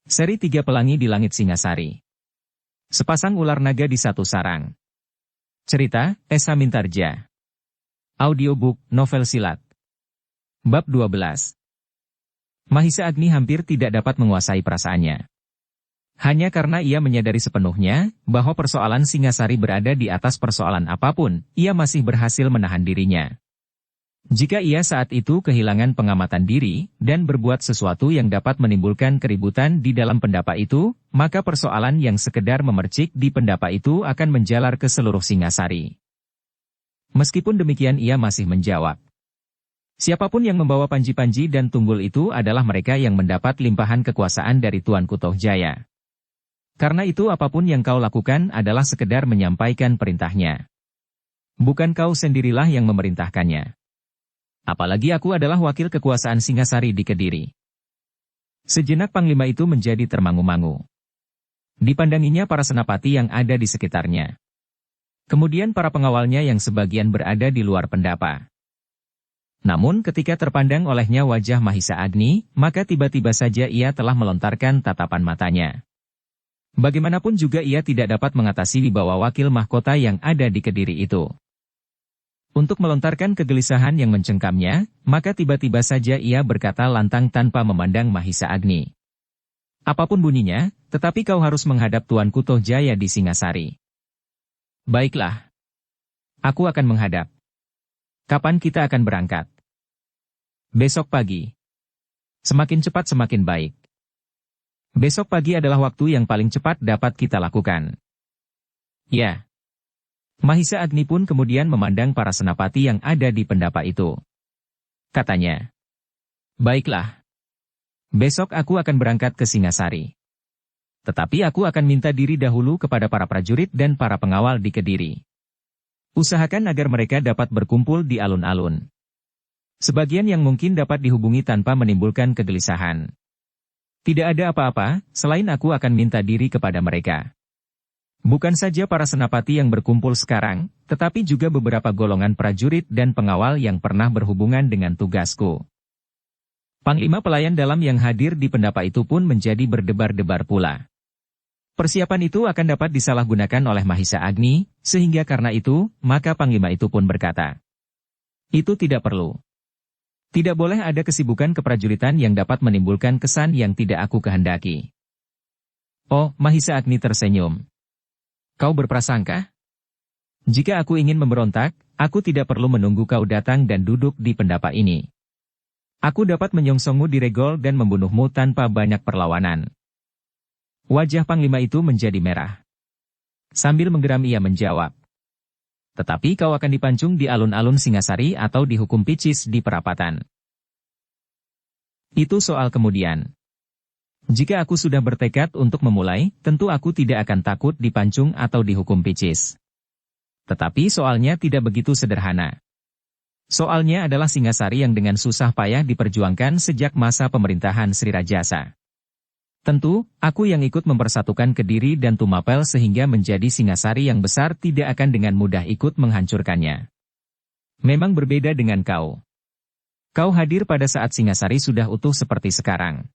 Seri 3 Pelangi di Langit Singasari. Sepasang ular naga di satu sarang. Cerita, Esa Mintarja. Audiobook, novel silat. Bab 12. Mahisa Agni hampir tidak dapat menguasai perasaannya. Hanya karena ia menyadari sepenuhnya bahwa persoalan Singasari berada di atas persoalan apapun, ia masih berhasil menahan dirinya. Jika ia saat itu kehilangan pengamatan diri, dan berbuat sesuatu yang dapat menimbulkan keributan di dalam pendapa itu, maka persoalan yang sekedar memercik di pendapa itu akan menjalar ke seluruh Singasari. Meskipun demikian ia masih menjawab. Siapapun yang membawa panji-panji dan tunggul itu adalah mereka yang mendapat limpahan kekuasaan dari Tuanku Tohjaya. Karena itu apapun yang kau lakukan adalah sekedar menyampaikan perintahnya. Bukan kau sendirilah yang memerintahkannya. Apalagi aku adalah wakil kekuasaan Singasari di Kediri. Sejenak Panglima itu menjadi termangu-mangu. Dipandanginya para senapati yang ada di sekitarnya. Kemudian para pengawalnya yang sebagian berada di luar pendapa. Namun ketika terpandang olehnya wajah Mahisa Agni, maka tiba-tiba saja ia telah melontarkan tatapan matanya. Bagaimanapun juga ia tidak dapat mengatasi wibawa wakil mahkota yang ada di Kediri itu. Untuk melontarkan kegelisahan yang mencengkamnya, maka tiba-tiba saja ia berkata lantang tanpa memandang Mahisa Agni. Apapun bunyinya, tetapi kau harus menghadap Tuanku Tohjaya di Singasari. Baiklah. Aku akan menghadap. Kapan kita akan berangkat? Besok pagi. Semakin cepat semakin baik. Besok pagi adalah waktu yang paling cepat dapat kita lakukan. Ya. Mahisa Agni pun kemudian memandang para senapati yang ada di pendapa itu. Katanya, baiklah. Besok aku akan berangkat ke Singasari. Tetapi aku akan minta diri dahulu kepada para prajurit dan para pengawal di Kediri. Usahakan agar mereka dapat berkumpul di alun-alun. Sebagian yang mungkin dapat dihubungi tanpa menimbulkan kegelisahan. Tidak ada apa-apa, selain aku akan minta diri kepada mereka. Bukan saja para senapati yang berkumpul sekarang, tetapi juga beberapa golongan prajurit dan pengawal yang pernah berhubungan dengan tugasku. Panglima pelayan dalam yang hadir di pendapa itu pun menjadi berdebar-debar pula. Persiapan itu akan dapat disalahgunakan oleh Mahisa Agni, sehingga karena itu, maka Panglima itu pun berkata, itu tidak perlu. Tidak boleh ada kesibukan keprajuritan yang dapat menimbulkan kesan yang tidak aku kehendaki. Oh, Mahisa Agni tersenyum. Kau berprasangka? Jika aku ingin memberontak, aku tidak perlu menunggu kau datang dan duduk di pendapa ini. Aku dapat menyongsongmu di regol dan membunuhmu tanpa banyak perlawanan. Wajah Panglima itu menjadi merah. Sambil menggeram ia menjawab. Tetapi kau akan dipancung di alun-alun Singasari atau dihukum picis di perapatan. Itu soal kemudian. Jika aku sudah bertekad untuk memulai, tentu aku tidak akan takut dipancung atau dihukum picis. Tetapi soalnya tidak begitu sederhana. Soalnya adalah Singasari yang dengan susah payah diperjuangkan sejak masa pemerintahan Sri Rajasa. Tentu, aku yang ikut mempersatukan Kediri dan Tumapel sehingga menjadi Singasari yang besar tidak akan dengan mudah ikut menghancurkannya. Memang berbeda dengan kau. Kau hadir pada saat Singasari sudah utuh seperti sekarang.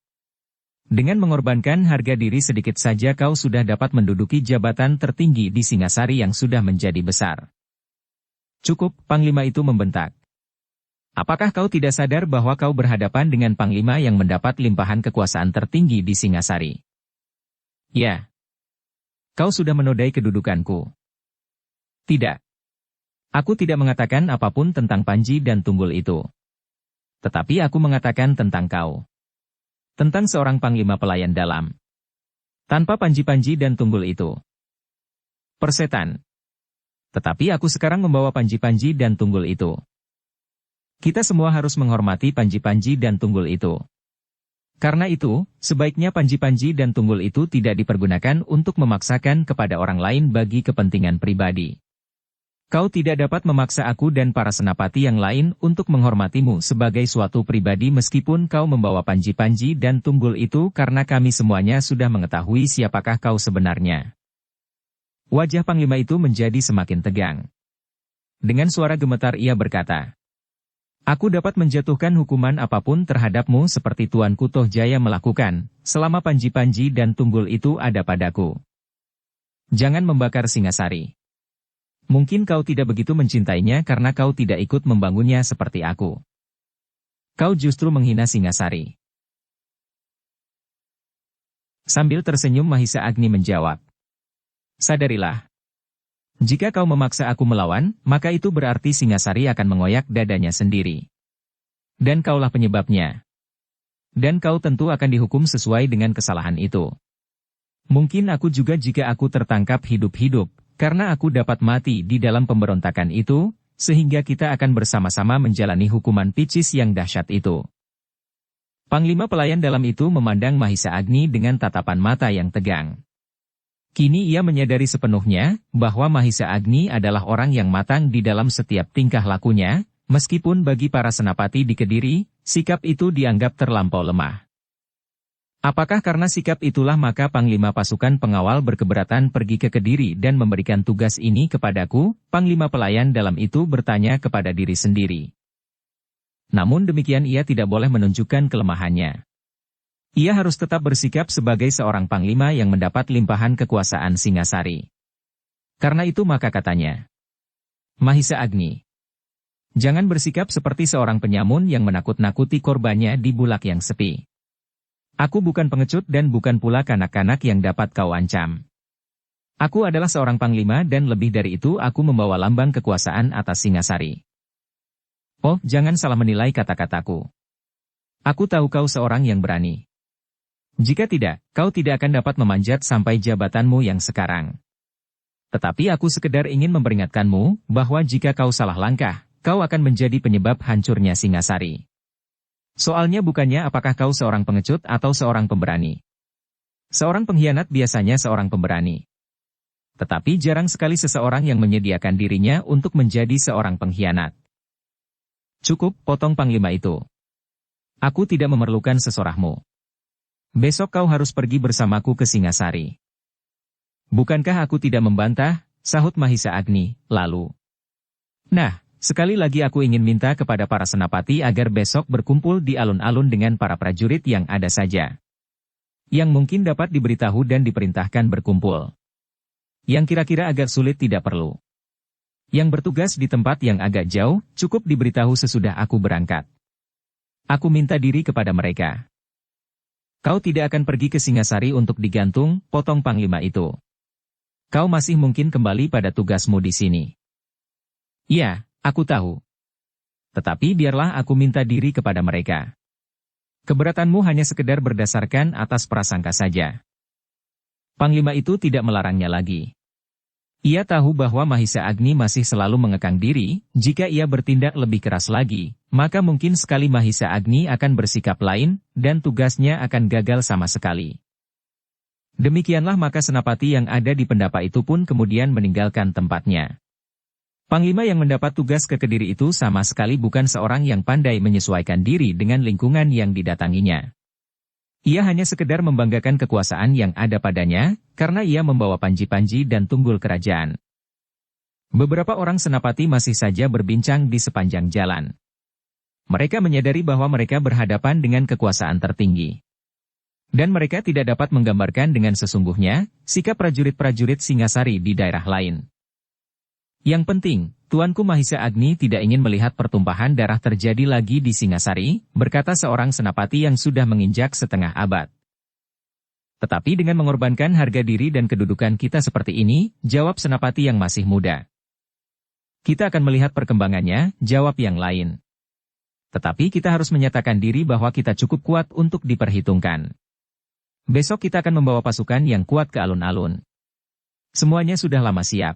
Dengan mengorbankan harga diri sedikit saja kau sudah dapat menduduki jabatan tertinggi di Singasari yang sudah menjadi besar. Cukup, Panglima itu membentak. Apakah kau tidak sadar bahwa kau berhadapan dengan Panglima yang mendapat limpahan kekuasaan tertinggi di Singasari? Ya. Kau sudah menodai kedudukanku. Tidak. Aku tidak mengatakan apapun tentang Panji dan Tunggul itu. Tetapi aku mengatakan tentang kau. Tentang seorang panglima pelayan dalam. Tanpa panji-panji dan tunggul itu. Persetan. Tetapi aku sekarang membawa panji-panji dan tunggul itu. Kita semua harus menghormati panji-panji dan tunggul itu. Karena itu, sebaiknya panji-panji dan tunggul itu tidak dipergunakan untuk memaksakan kepada orang lain bagi kepentingan pribadi. Kau tidak dapat memaksa aku dan para senapati yang lain untuk menghormatimu sebagai suatu pribadi meskipun kau membawa panji-panji dan tunggul itu karena kami semuanya sudah mengetahui siapakah kau sebenarnya. Wajah Panglima itu menjadi semakin tegang. Dengan suara gemetar ia berkata, Aku dapat menjatuhkan hukuman apapun terhadapmu seperti Tuanku Tohjaya melakukan, selama panji-panji dan tunggul itu ada padaku. Jangan membakar Singasari. Mungkin kau tidak begitu mencintainya karena kau tidak ikut membangunnya seperti aku. Kau justru menghina Singasari. Sambil tersenyum Mahisa Agni menjawab. Sadarilah. Jika kau memaksa aku melawan, maka itu berarti Singasari akan mengoyak dadanya sendiri. Dan kaulah penyebabnya. Dan kau tentu akan dihukum sesuai dengan kesalahan itu. Mungkin aku juga jika aku tertangkap hidup-hidup, karena aku dapat mati di dalam pemberontakan itu, sehingga kita akan bersama-sama menjalani hukuman picis yang dahsyat itu. Panglima pelayan dalam itu memandang Mahisa Agni dengan tatapan mata yang tegang. Kini ia menyadari sepenuhnya bahwa Mahisa Agni adalah orang yang matang di dalam setiap tingkah lakunya, meskipun bagi para senapati di Kediri, sikap itu dianggap terlampau lemah. Apakah karena sikap itulah maka Panglima pasukan pengawal berkeberatan pergi ke Kediri dan memberikan tugas ini kepadaku? Panglima pelayan dalam itu bertanya kepada diri sendiri. Namun demikian ia tidak boleh menunjukkan kelemahannya. Ia harus tetap bersikap sebagai seorang panglima yang mendapat limpahan kekuasaan Singasari. Karena itu maka katanya, Mahisa Agni, jangan bersikap seperti seorang penyamun yang menakut-nakuti korbannya di bulak yang sepi. Aku bukan pengecut dan bukan pula kanak-kanak yang dapat kau ancam. Aku adalah seorang panglima dan lebih dari itu aku membawa lambang kekuasaan atas Singasari. Oh, jangan salah menilai kata-kataku. Aku tahu kau seorang yang berani. Jika tidak, kau tidak akan dapat memanjat sampai jabatanmu yang sekarang. Tetapi aku sekedar ingin memperingatkanmu bahwa jika kau salah langkah, kau akan menjadi penyebab hancurnya Singasari. Soalnya bukannya apakah kau seorang pengecut atau seorang pemberani. Seorang pengkhianat biasanya seorang pemberani. Tetapi jarang sekali seseorang yang menyediakan dirinya untuk menjadi seorang pengkhianat. Cukup, potong panglima itu. Aku tidak memerlukan sesorahmu. Besok kau harus pergi bersamaku ke Singasari. Bukankah aku tidak membantah, sahut Mahisa Agni, lalu. Nah, sekali lagi aku ingin minta kepada para senapati agar besok berkumpul di alun-alun dengan para prajurit yang ada saja. Yang mungkin dapat diberitahu dan diperintahkan berkumpul. Yang kira-kira agak sulit tidak perlu. Yang bertugas di tempat yang agak jauh, cukup diberitahu sesudah aku berangkat. Aku minta diri kepada mereka. Kau tidak akan pergi ke Singasari untuk digantung, potong panglima itu. Kau masih mungkin kembali pada tugasmu di sini. Iya, aku tahu. Tetapi biarlah aku minta diri kepada mereka. Keberatanmu hanya sekedar berdasarkan atas prasangka saja. Panglima itu tidak melarangnya lagi. Ia tahu bahwa Mahisa Agni masih selalu mengekang diri, jika ia bertindak lebih keras lagi, maka mungkin sekali Mahisa Agni akan bersikap lain, dan tugasnya akan gagal sama sekali. Demikianlah maka senapati yang ada di pendapa itu pun kemudian meninggalkan tempatnya. Panglima yang mendapat tugas ke Kediri itu sama sekali bukan seorang yang pandai menyesuaikan diri dengan lingkungan yang didatanginya. Ia hanya sekedar membanggakan kekuasaan yang ada padanya, karena ia membawa panji-panji dan tunggul kerajaan. Beberapa orang senapati masih saja berbincang di sepanjang jalan. Mereka menyadari bahwa mereka berhadapan dengan kekuasaan tertinggi. Dan mereka tidak dapat menggambarkan dengan sesungguhnya, sikap prajurit-prajurit Singasari di daerah lain. Yang penting, Tuanku Mahisa Agni tidak ingin melihat pertumpahan darah terjadi lagi di Singasari, berkata seorang senapati yang sudah menginjak setengah abad. Tetapi dengan mengorbankan harga diri dan kedudukan kita seperti ini, jawab senapati yang masih muda. Kita akan melihat perkembangannya, jawab yang lain. Tetapi kita harus menyatakan diri bahwa kita cukup kuat untuk diperhitungkan. Besok kita akan membawa pasukan yang kuat ke alun-alun. Semuanya sudah lama siap.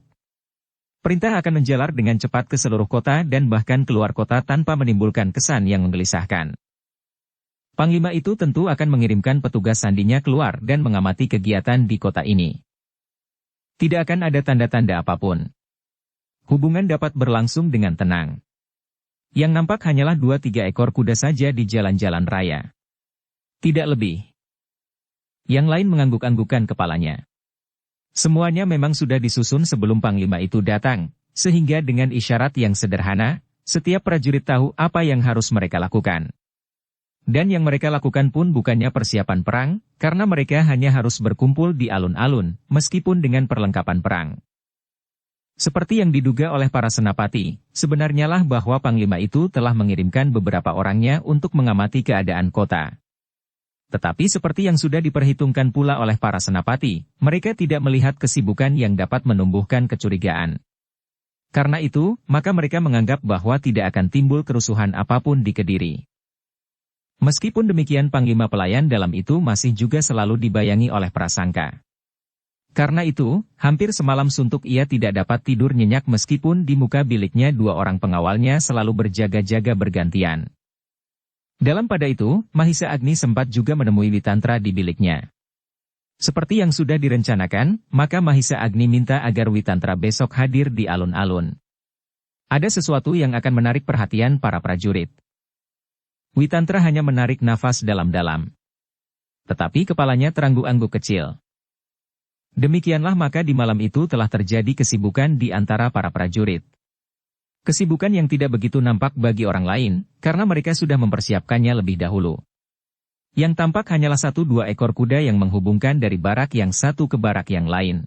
Perintah akan menjalar dengan cepat ke seluruh kota dan bahkan keluar kota tanpa menimbulkan kesan yang menggelisahkan. Panglima itu tentu akan mengirimkan petugas sandinya keluar dan mengamati kegiatan di kota ini. Tidak akan ada tanda-tanda apapun. Hubungan dapat berlangsung dengan tenang. Yang nampak hanyalah 2-3 ekor kuda saja di jalan-jalan raya. Tidak lebih. Yang lain mengangguk-anggukan kepalanya. Semuanya memang sudah disusun sebelum Panglima itu datang, sehingga dengan isyarat yang sederhana, setiap prajurit tahu apa yang harus mereka lakukan. Dan yang mereka lakukan pun bukannya persiapan perang, karena mereka hanya harus berkumpul di alun-alun, meskipun dengan perlengkapan perang. Seperti yang diduga oleh para senapati, sebenarnya lah bahwa Panglima itu telah mengirimkan beberapa orangnya untuk mengamati keadaan kota. Tetapi seperti yang sudah diperhitungkan pula oleh para senapati, mereka tidak melihat kesibukan yang dapat menumbuhkan kecurigaan. Karena itu, maka mereka menganggap bahwa tidak akan timbul kerusuhan apapun di Kediri. Meskipun demikian Panglima pelayan dalam itu masih juga selalu dibayangi oleh prasangka. Karena itu, hampir semalam suntuk ia tidak dapat tidur nyenyak meskipun di muka biliknya dua orang pengawalnya selalu berjaga-jaga bergantian. Dalam pada itu, Mahisa Agni sempat juga menemui Witantra di biliknya. Seperti yang sudah direncanakan, maka Mahisa Agni minta agar Witantra besok hadir di alun-alun. Ada sesuatu yang akan menarik perhatian para prajurit. Witantra hanya menarik nafas dalam-dalam. Tetapi kepalanya terangguk-angguk kecil. Demikianlah maka di malam itu telah terjadi kesibukan di antara para prajurit. Kesibukan yang tidak begitu nampak bagi orang lain, karena mereka sudah mempersiapkannya lebih dahulu. Yang tampak hanyalah 1-2 ekor kuda yang menghubungkan dari barak yang satu ke barak yang lain.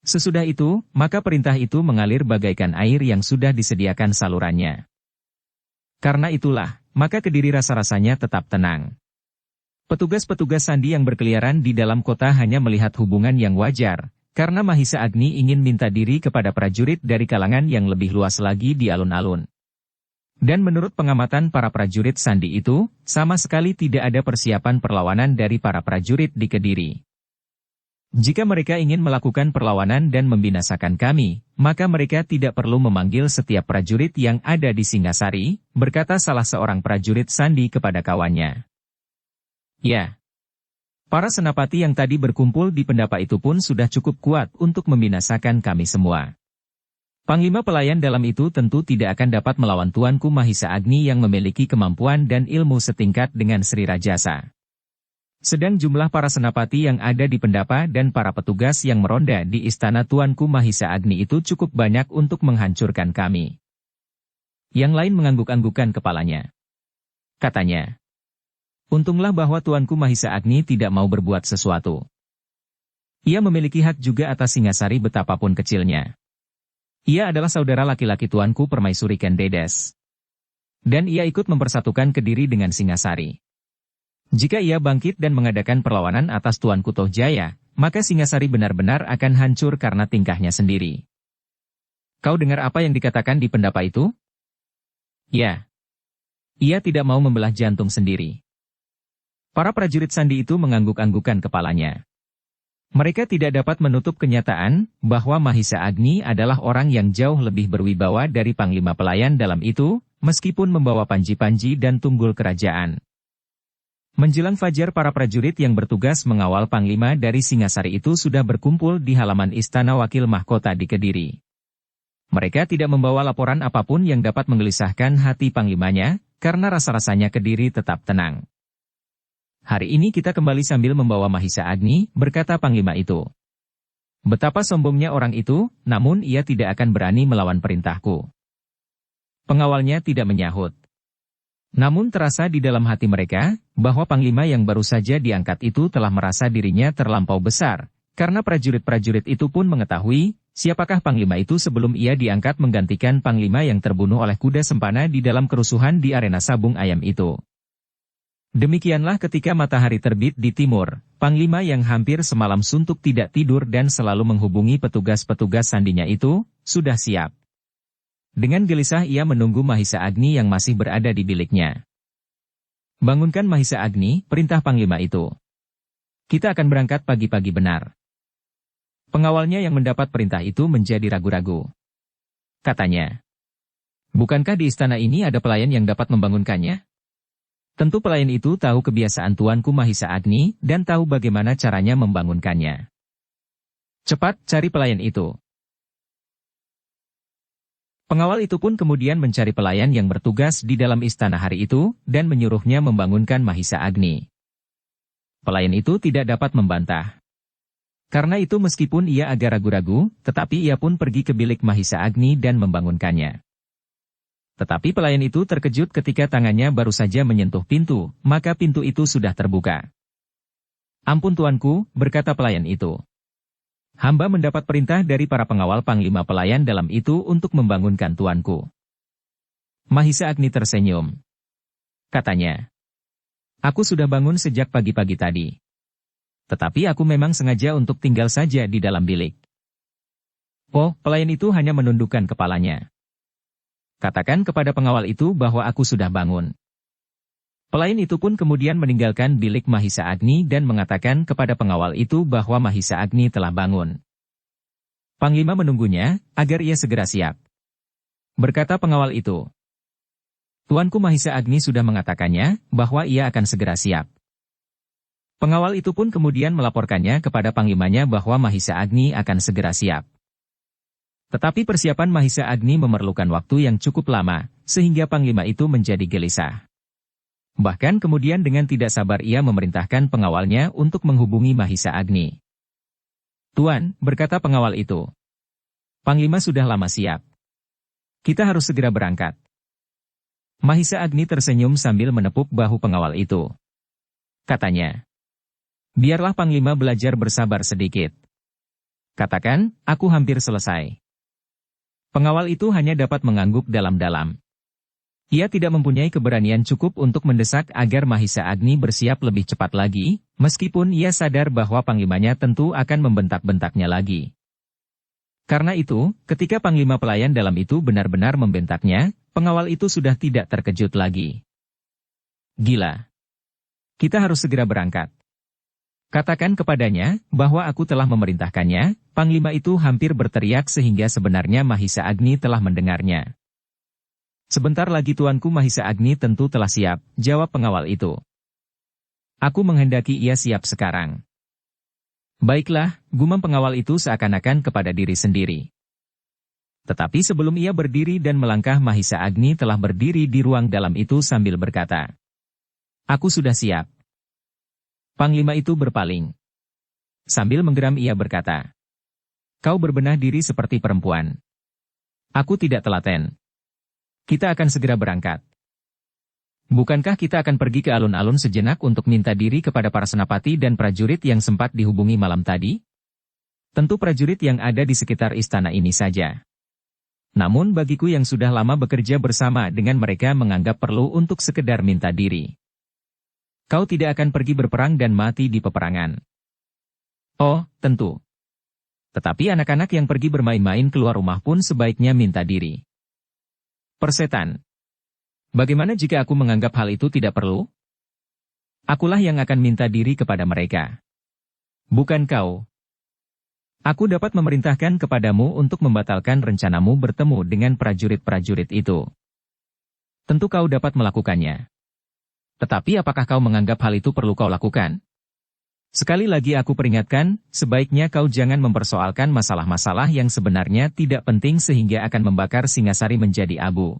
Sesudah itu, maka perintah itu mengalir bagaikan air yang sudah disediakan salurannya. Karena itulah, maka Kediri rasa-rasanya tetap tenang. Petugas-petugas sandi yang berkeliaran di dalam kota hanya melihat hubungan yang wajar, karena Mahisa Agni ingin minta diri kepada prajurit dari kalangan yang lebih luas lagi di alun-alun. Dan menurut pengamatan para prajurit sandi itu, sama sekali tidak ada persiapan perlawanan dari para prajurit di Kediri. Jika mereka ingin melakukan perlawanan dan membinasakan kami, maka mereka tidak perlu memanggil setiap prajurit yang ada di Singasari, berkata salah seorang prajurit sandi kepada kawannya. Ya. Para senapati yang tadi berkumpul di pendapa itu pun sudah cukup kuat untuk membinasakan kami semua. Panglima pelayan dalam itu tentu tidak akan dapat melawan Tuanku Mahisa Agni yang memiliki kemampuan dan ilmu setingkat dengan Sri Rajasa. Sedang jumlah para senapati yang ada di pendapa dan para petugas yang meronda di istana Tuanku Mahisa Agni itu cukup banyak untuk menghancurkan kami. Yang lain mengangguk-anggukan kepalanya. Katanya. Untunglah bahwa Tuanku Mahisa Agni tidak mau berbuat sesuatu. Ia memiliki hak juga atas Singasari betapapun kecilnya. Ia adalah saudara laki-laki Tuanku Permaisuri Kendedes. Dan ia ikut mempersatukan Kediri dengan Singasari. Jika ia bangkit dan mengadakan perlawanan atas Tuanku Tohjaya, maka Singasari benar-benar akan hancur karena tingkahnya sendiri. Kau dengar apa yang dikatakan di pendapa itu? Ya. Ia tidak mau membelah jantung sendiri. Para prajurit sandi itu mengangguk-anggukan kepalanya. Mereka tidak dapat menutup kenyataan bahwa Mahisa Agni adalah orang yang jauh lebih berwibawa dari Panglima pelayan dalam itu, meskipun membawa panji-panji dan tunggul kerajaan. Menjelang fajar para prajurit yang bertugas mengawal Panglima dari Singasari itu sudah berkumpul di halaman Istana Wakil Mahkota di Kediri. Mereka tidak membawa laporan apapun yang dapat menggelisahkan hati Panglimanya, karena rasa-rasanya Kediri tetap tenang. Hari ini kita kembali sambil membawa Mahisa Agni, berkata Panglima itu. Betapa sombongnya orang itu, namun ia tidak akan berani melawan perintahku. Pengawalnya tidak menyahut. Namun terasa di dalam hati mereka, bahwa Panglima yang baru saja diangkat itu telah merasa dirinya terlampau besar, karena prajurit-prajurit itu pun mengetahui, siapakah Panglima itu sebelum ia diangkat menggantikan Panglima yang terbunuh oleh kuda sempana di dalam kerusuhan di arena sabung ayam itu. Demikianlah ketika matahari terbit di timur, Panglima yang hampir semalam suntuk tidak tidur dan selalu menghubungi petugas-petugas sandinya itu, sudah siap. Dengan gelisah ia menunggu Mahisa Agni yang masih berada di biliknya. Bangunkan Mahisa Agni, perintah Panglima itu. Kita akan berangkat pagi-pagi benar. Pengawalnya yang mendapat perintah itu menjadi ragu-ragu. Katanya. Bukankah di istana ini ada pelayan yang dapat membangunkannya? Tentu pelayan itu tahu kebiasaan Tuanku Mahisa Agni dan tahu bagaimana caranya membangunkannya. Cepat cari pelayan itu. Pengawal itu pun kemudian mencari pelayan yang bertugas di dalam istana hari itu dan menyuruhnya membangunkan Mahisa Agni. Pelayan itu tidak dapat membantah. Karena itu meskipun ia agak ragu-ragu, tetapi ia pun pergi ke bilik Mahisa Agni dan membangunkannya. Tetapi pelayan itu terkejut ketika tangannya baru saja menyentuh pintu, maka pintu itu sudah terbuka. "Ampun tuanku," berkata pelayan itu. "Hamba mendapat perintah dari para pengawal panglima pelayan dalam itu untuk membangunkan tuanku." Mahisa Agni tersenyum. Katanya, "Aku sudah bangun sejak pagi-pagi tadi. Tetapi aku memang sengaja untuk tinggal saja di dalam bilik." "Oh," pelayan itu hanya menundukkan kepalanya. "Katakan kepada pengawal itu bahwa aku sudah bangun." Pelayan itu pun kemudian meninggalkan bilik Mahisa Agni dan mengatakan kepada pengawal itu bahwa Mahisa Agni telah bangun. Panglima menunggunya, agar ia segera siap. Berkata pengawal itu, "Tuanku Mahisa Agni sudah mengatakannya, bahwa ia akan segera siap." Pengawal itu pun kemudian melaporkannya kepada panglimanya bahwa Mahisa Agni akan segera siap. Tetapi persiapan Mahisa Agni memerlukan waktu yang cukup lama, sehingga panglima itu menjadi gelisah. Bahkan kemudian dengan tidak sabar ia memerintahkan pengawalnya untuk menghubungi Mahisa Agni. "Tuan," berkata pengawal itu, "Panglima sudah lama siap. Kita harus segera berangkat." Mahisa Agni tersenyum sambil menepuk bahu pengawal itu. Katanya, "Biarlah Panglima belajar bersabar sedikit. Katakan, aku hampir selesai." Pengawal itu hanya dapat mengangguk dalam-dalam. Ia tidak mempunyai keberanian cukup untuk mendesak agar Mahisa Agni bersiap lebih cepat lagi, meskipun ia sadar bahwa panglimanya tentu akan membentak-bentaknya lagi. Karena itu, ketika panglima pelayan dalam itu benar-benar membentaknya, pengawal itu sudah tidak terkejut lagi. "Gila. Kita harus segera berangkat. Katakan kepadanya bahwa aku telah memerintahkannya." Panglima itu hampir berteriak sehingga sebenarnya Mahisa Agni telah mendengarnya. "Sebentar lagi tuanku Mahisa Agni tentu telah siap," jawab pengawal itu. "Aku menghendaki ia siap sekarang." "Baiklah," gumam pengawal itu seakan-akan kepada diri sendiri. Tetapi sebelum ia berdiri dan melangkah Mahisa Agni telah berdiri di ruang dalam itu sambil berkata, "Aku sudah siap." Panglima itu berpaling. Sambil menggeram ia berkata, "Kau berbenah diri seperti perempuan. Aku tidak telaten. Kita akan segera berangkat. Bukankah kita akan pergi ke alun-alun sejenak untuk minta diri kepada para senapati dan prajurit yang sempat dihubungi malam tadi? Tentu prajurit yang ada di sekitar istana ini saja. Namun bagiku yang sudah lama bekerja bersama dengan mereka menganggap perlu untuk sekedar minta diri. Kau tidak akan pergi berperang dan mati di peperangan." "Oh, tentu. Tetapi anak-anak yang pergi bermain-main keluar rumah pun sebaiknya minta diri." "Persetan. Bagaimana jika aku menganggap hal itu tidak perlu? Akulah yang akan minta diri kepada mereka. Bukan kau. Aku dapat memerintahkan kepadamu untuk membatalkan rencanamu bertemu dengan prajurit-prajurit itu. Tentu kau dapat melakukannya. Tetapi apakah kau menganggap hal itu perlu kau lakukan? Sekali lagi aku peringatkan, sebaiknya kau jangan mempersoalkan masalah-masalah yang sebenarnya tidak penting sehingga akan membakar Singasari menjadi abu.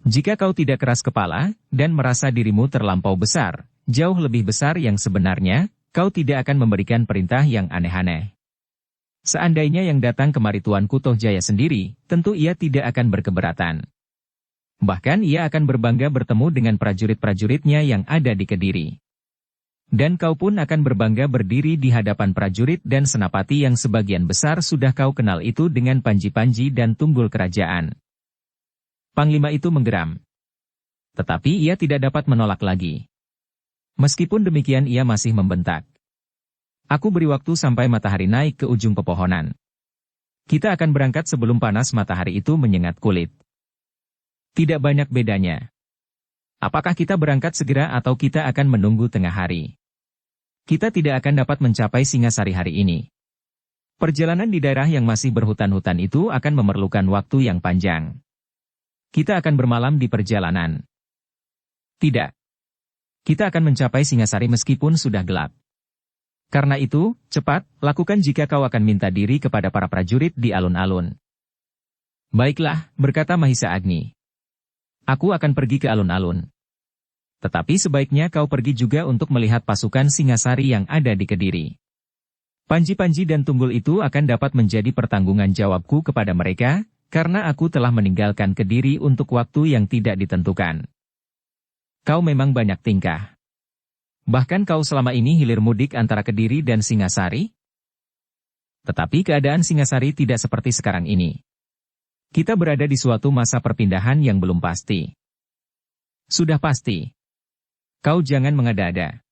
Jika kau tidak keras kepala, dan merasa dirimu terlampau besar, jauh lebih besar yang sebenarnya, kau tidak akan memberikan perintah yang aneh-aneh. Seandainya yang datang kemari Tuanku Tohjaya sendiri, tentu ia tidak akan berkeberatan. Bahkan ia akan berbangga bertemu dengan prajurit-prajuritnya yang ada di Kediri. Dan kau pun akan berbangga berdiri di hadapan prajurit dan senapati yang sebagian besar sudah kau kenal itu dengan panji-panji dan tunggul kerajaan." Panglima itu menggeram. Tetapi ia tidak dapat menolak lagi. Meskipun demikian ia masih membentak. "Aku beri waktu sampai matahari naik ke ujung pepohonan. Kita akan berangkat sebelum panas matahari itu menyengat kulit. Tidak banyak bedanya. Apakah kita berangkat segera atau kita akan menunggu tengah hari? Kita tidak akan dapat mencapai Singasari hari ini. Perjalanan di daerah yang masih berhutan-hutan itu akan memerlukan waktu yang panjang. Kita akan bermalam di perjalanan. Tidak. Kita akan mencapai Singasari meskipun sudah gelap. Karena itu, cepat, lakukan jika kau akan minta diri kepada para prajurit di alun-alun." "Baiklah," berkata Mahisa Agni. "Aku akan pergi ke alun-alun. Tetapi sebaiknya kau pergi juga untuk melihat pasukan Singasari yang ada di Kediri. Panji-panji dan tunggul itu akan dapat menjadi pertanggungan jawabku kepada mereka, karena aku telah meninggalkan Kediri untuk waktu yang tidak ditentukan. Kau memang banyak tingkah. Bahkan kau selama ini hilir mudik antara Kediri dan Singasari? Tetapi keadaan Singasari tidak seperti sekarang ini. Kita berada di suatu masa perpindahan yang belum pasti. Sudah pasti. Kau jangan mengada-ada.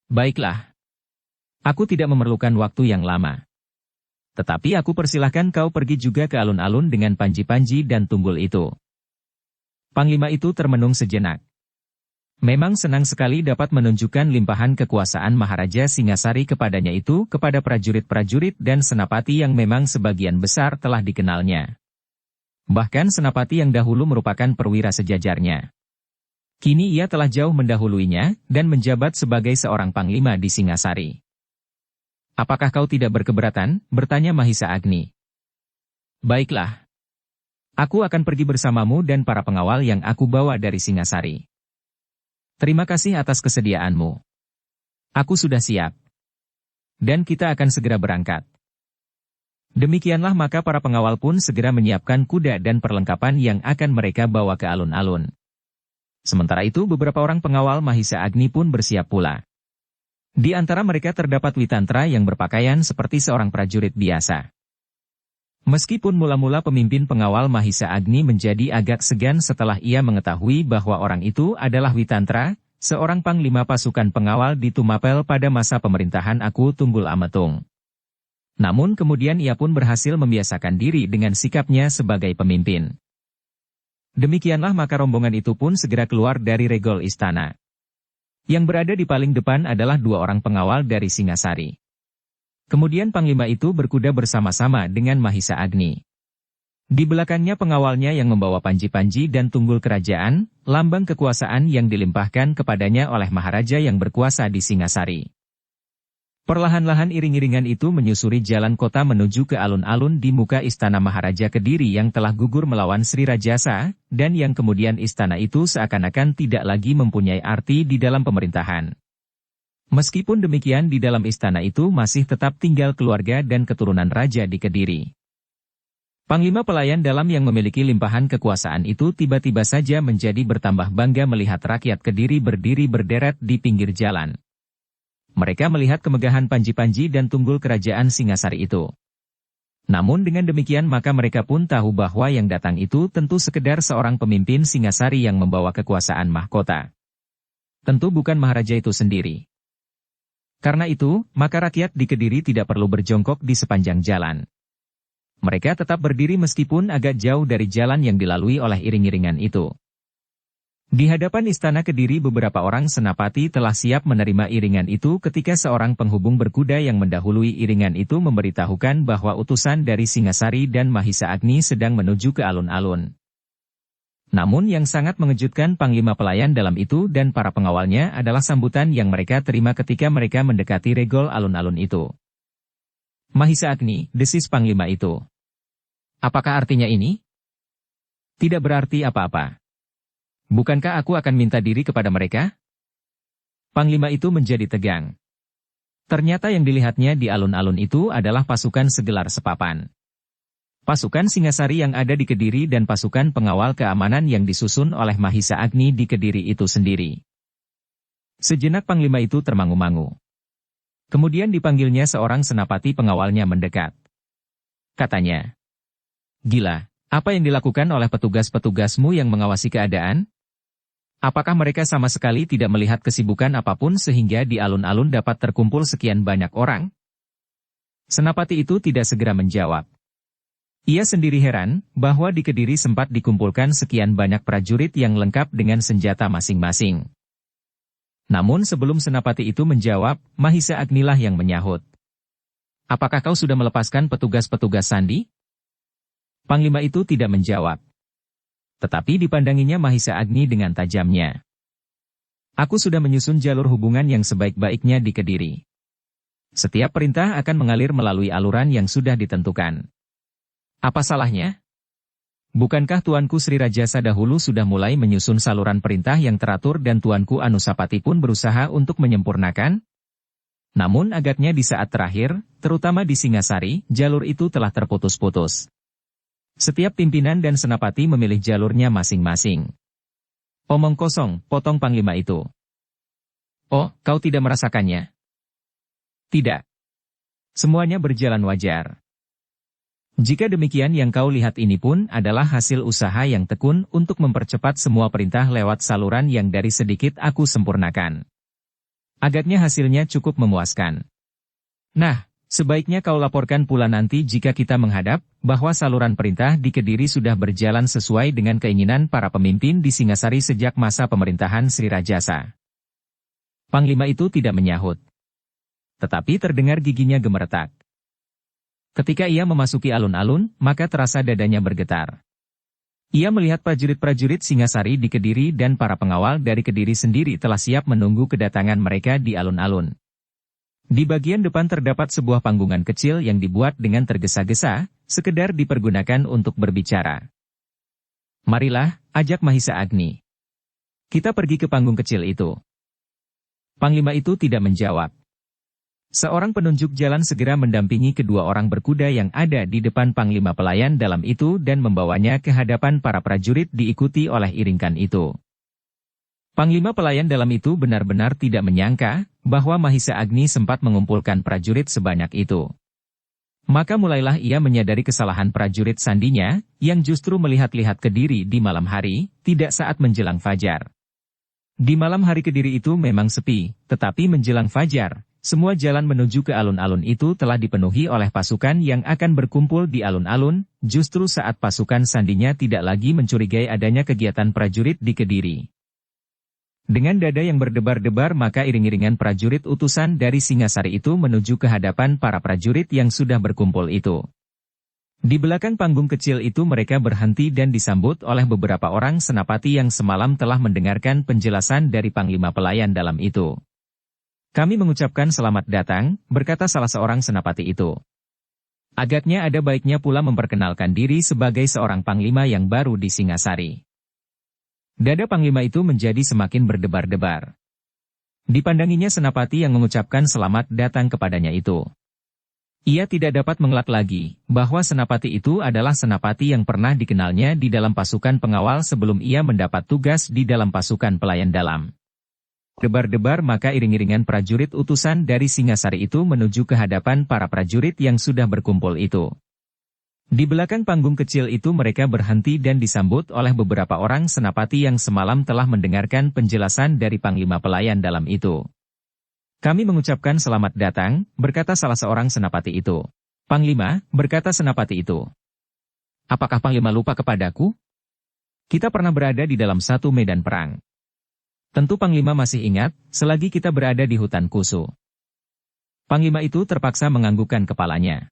Baiklah. Aku tidak memerlukan waktu yang lama. Tetapi aku persilahkan kau pergi juga ke alun-alun dengan panji-panji dan tunggul itu. Panglima itu termenung sejenak. Memang senang sekali dapat menunjukkan limpahan kekuasaan Maharaja Singasari kepadanya itu kepada prajurit-prajurit dan senapati yang memang sebagian besar telah dikenalnya. Bahkan senapati yang dahulu merupakan perwira sejajarnya. Kini ia telah jauh mendahuluinya dan menjabat sebagai seorang panglima di Singasari. Apakah kau tidak berkeberatan? Bertanya Mahisa Agni. Baiklah. Aku akan pergi bersamamu dan para pengawal yang aku bawa dari Singasari. Terima kasih atas kesediaanmu. Aku sudah siap. Dan kita akan segera berangkat. Demikianlah maka para pengawal pun segera menyiapkan kuda dan perlengkapan yang akan mereka bawa ke alun-alun. Sementara itu beberapa orang pengawal Mahisa Agni pun bersiap pula. Di antara mereka terdapat Witantra yang berpakaian seperti seorang prajurit biasa. Meskipun mula-mula pemimpin pengawal Mahisa Agni menjadi agak segan setelah ia mengetahui bahwa orang itu adalah Witantra, seorang panglima pasukan pengawal di Tumapel pada masa pemerintahan Aku Tunggul Ametung. Namun kemudian ia pun berhasil membiasakan diri dengan sikapnya sebagai pemimpin. Demikianlah maka rombongan itu pun segera keluar dari regol istana. Yang berada di paling depan adalah dua orang pengawal dari Singasari. Kemudian panglima itu berkuda bersama-sama dengan Mahisa Agni. Di belakangnya pengawalnya yang membawa panji-panji dan tunggul kerajaan, lambang kekuasaan yang dilimpahkan kepadanya oleh Maharaja yang berkuasa di Singasari. Perlahan-lahan iring-iringan itu menyusuri jalan kota menuju ke alun-alun di muka istana Maharaja Kediri yang telah gugur melawan Sri Rajasa, dan yang kemudian istana itu seakan-akan tidak lagi mempunyai arti di dalam pemerintahan. Meskipun demikian di dalam istana itu masih tetap tinggal keluarga dan keturunan raja di Kediri. Panglima pelayan dalam yang memiliki limpahan kekuasaan itu tiba-tiba saja menjadi bertambah bangga melihat rakyat Kediri berdiri berderet di pinggir jalan. Mereka melihat kemegahan panji-panji dan tunggul kerajaan Singasari itu. Namun dengan demikian maka mereka pun tahu bahwa yang datang itu tentu sekedar seorang pemimpin Singasari yang membawa kekuasaan mahkota. Tentu bukan Maharaja itu sendiri. Karena itu, maka rakyat di Kediri tidak perlu berjongkok di sepanjang jalan. Mereka tetap berdiri meskipun agak jauh dari jalan yang dilalui oleh iring-iringan itu. Di hadapan istana Kediri beberapa orang senapati telah siap menerima iringan itu ketika seorang penghubung berkuda yang mendahului iringan itu memberitahukan bahwa utusan dari Singasari dan Mahisa Agni sedang menuju ke alun-alun. Namun yang sangat mengejutkan panglima pelayan dalam itu dan para pengawalnya adalah sambutan yang mereka terima ketika mereka mendekati regol alun-alun itu. Mahisa Agni, desis panglima itu. Apakah artinya ini? Tidak berarti apa-apa. Bukankah aku akan minta diri kepada mereka? Panglima itu menjadi tegang. Ternyata yang dilihatnya di alun-alun itu adalah pasukan segelar sepapan. Pasukan Singasari yang ada di Kediri dan pasukan pengawal keamanan yang disusun oleh Mahisa Agni di Kediri itu sendiri. Sejenak panglima itu termangu-mangu. Kemudian dipanggilnya seorang senapati pengawalnya mendekat. Katanya, "Gila, apa yang dilakukan oleh petugas-petugasmu yang mengawasi keadaan? Apakah mereka sama sekali tidak melihat kesibukan apapun sehingga di alun-alun dapat terkumpul sekian banyak orang?" Senapati itu tidak segera menjawab. Ia sendiri heran bahwa di Kediri sempat dikumpulkan sekian banyak prajurit yang lengkap dengan senjata masing-masing. Namun sebelum senapati itu menjawab, Mahisa Agnilah yang menyahut. "Apakah kau sudah melepaskan petugas-petugas sandi?" Panglima itu tidak menjawab. Tetapi dipandanginya Mahisa Agni dengan tajamnya. "Aku sudah menyusun jalur hubungan yang sebaik-baiknya di Kediri. Setiap perintah akan mengalir melalui aluran yang sudah ditentukan. Apa salahnya? Bukankah Tuanku Sri Rajasa dahulu sudah mulai menyusun saluran perintah yang teratur dan Tuanku Anusapati pun berusaha untuk menyempurnakan? Namun agaknya di saat terakhir, terutama di Singasari, jalur itu telah terputus-putus. Setiap pimpinan dan senapati memilih jalurnya masing-masing. Omong kosong, potong Panglima itu. Oh, kau tidak merasakannya? Tidak. Semuanya berjalan wajar. Jika demikian yang kau lihat ini pun adalah hasil usaha yang tekun untuk mempercepat semua perintah lewat saluran yang dari sedikit aku sempurnakan. Agaknya hasilnya cukup memuaskan. Nah, sebaiknya kau laporkan pula nanti jika kita menghadap, bahwa saluran perintah di Kediri sudah berjalan sesuai dengan keinginan para pemimpin di Singasari sejak masa pemerintahan Sri Rajasa. Panglima itu tidak menyahut. Tetapi terdengar giginya gemeretak. Ketika ia memasuki alun-alun, maka terasa dadanya bergetar. Ia melihat prajurit-prajurit Singasari di Kediri dan para pengawal dari Kediri sendiri telah siap menunggu kedatangan mereka di alun-alun. Di bagian depan terdapat sebuah panggungan kecil yang dibuat dengan tergesa-gesa, sekedar dipergunakan untuk berbicara. Marilah, ajak Mahisa Agni. Kita pergi ke panggung kecil itu. Panglima itu tidak menjawab. Seorang penunjuk jalan segera mendampingi kedua orang berkuda yang ada di depan Panglima pelayan dalam itu dan membawanya ke hadapan para prajurit diikuti oleh iringkan itu. Panglima pelayan dalam itu benar-benar tidak menyangka bahwa Mahisa Agni sempat mengumpulkan prajurit sebanyak itu. Maka mulailah ia menyadari kesalahan prajurit sandinya, yang justru melihat-lihat Kediri di malam hari, tidak saat menjelang fajar. Di malam hari Kediri itu memang sepi, tetapi menjelang fajar, semua jalan menuju ke alun-alun itu telah dipenuhi oleh pasukan yang akan berkumpul di alun-alun, justru saat pasukan sandinya tidak lagi mencurigai adanya kegiatan prajurit di Kediri. Dengan dada yang berdebar-debar maka iring-iringan prajurit utusan dari Singasari itu menuju ke hadapan para prajurit yang sudah berkumpul itu. Di belakang panggung kecil itu mereka berhenti dan disambut oleh beberapa orang senapati yang semalam telah mendengarkan penjelasan dari Panglima pelayan dalam itu. Kami mengucapkan selamat datang, berkata salah seorang senapati itu. Agaknya ada baiknya pula memperkenalkan diri sebagai seorang panglima yang baru di Singasari. Dada panglima itu menjadi semakin berdebar-debar. Dipandanginya senapati yang mengucapkan selamat datang kepadanya itu. Ia tidak dapat mengelak lagi, bahwa senapati itu adalah senapati yang pernah dikenalnya di dalam pasukan pengawal sebelum ia mendapat tugas di dalam pasukan pelayan dalam. Debar-debar maka iring-iringan prajurit utusan dari Singasari itu menuju ke hadapan para prajurit yang sudah berkumpul itu. Di belakang panggung kecil itu mereka berhenti dan disambut oleh beberapa orang senapati yang semalam telah mendengarkan penjelasan dari Panglima pelayan dalam itu. Kami mengucapkan selamat datang, berkata salah seorang senapati itu. Panglima, berkata senapati itu. Apakah Panglima lupa kepadaku? Kita pernah berada di dalam satu medan perang. Tentu Panglima masih ingat, selagi kita berada di hutan Kusu. Panglima itu terpaksa menganggukkan kepalanya.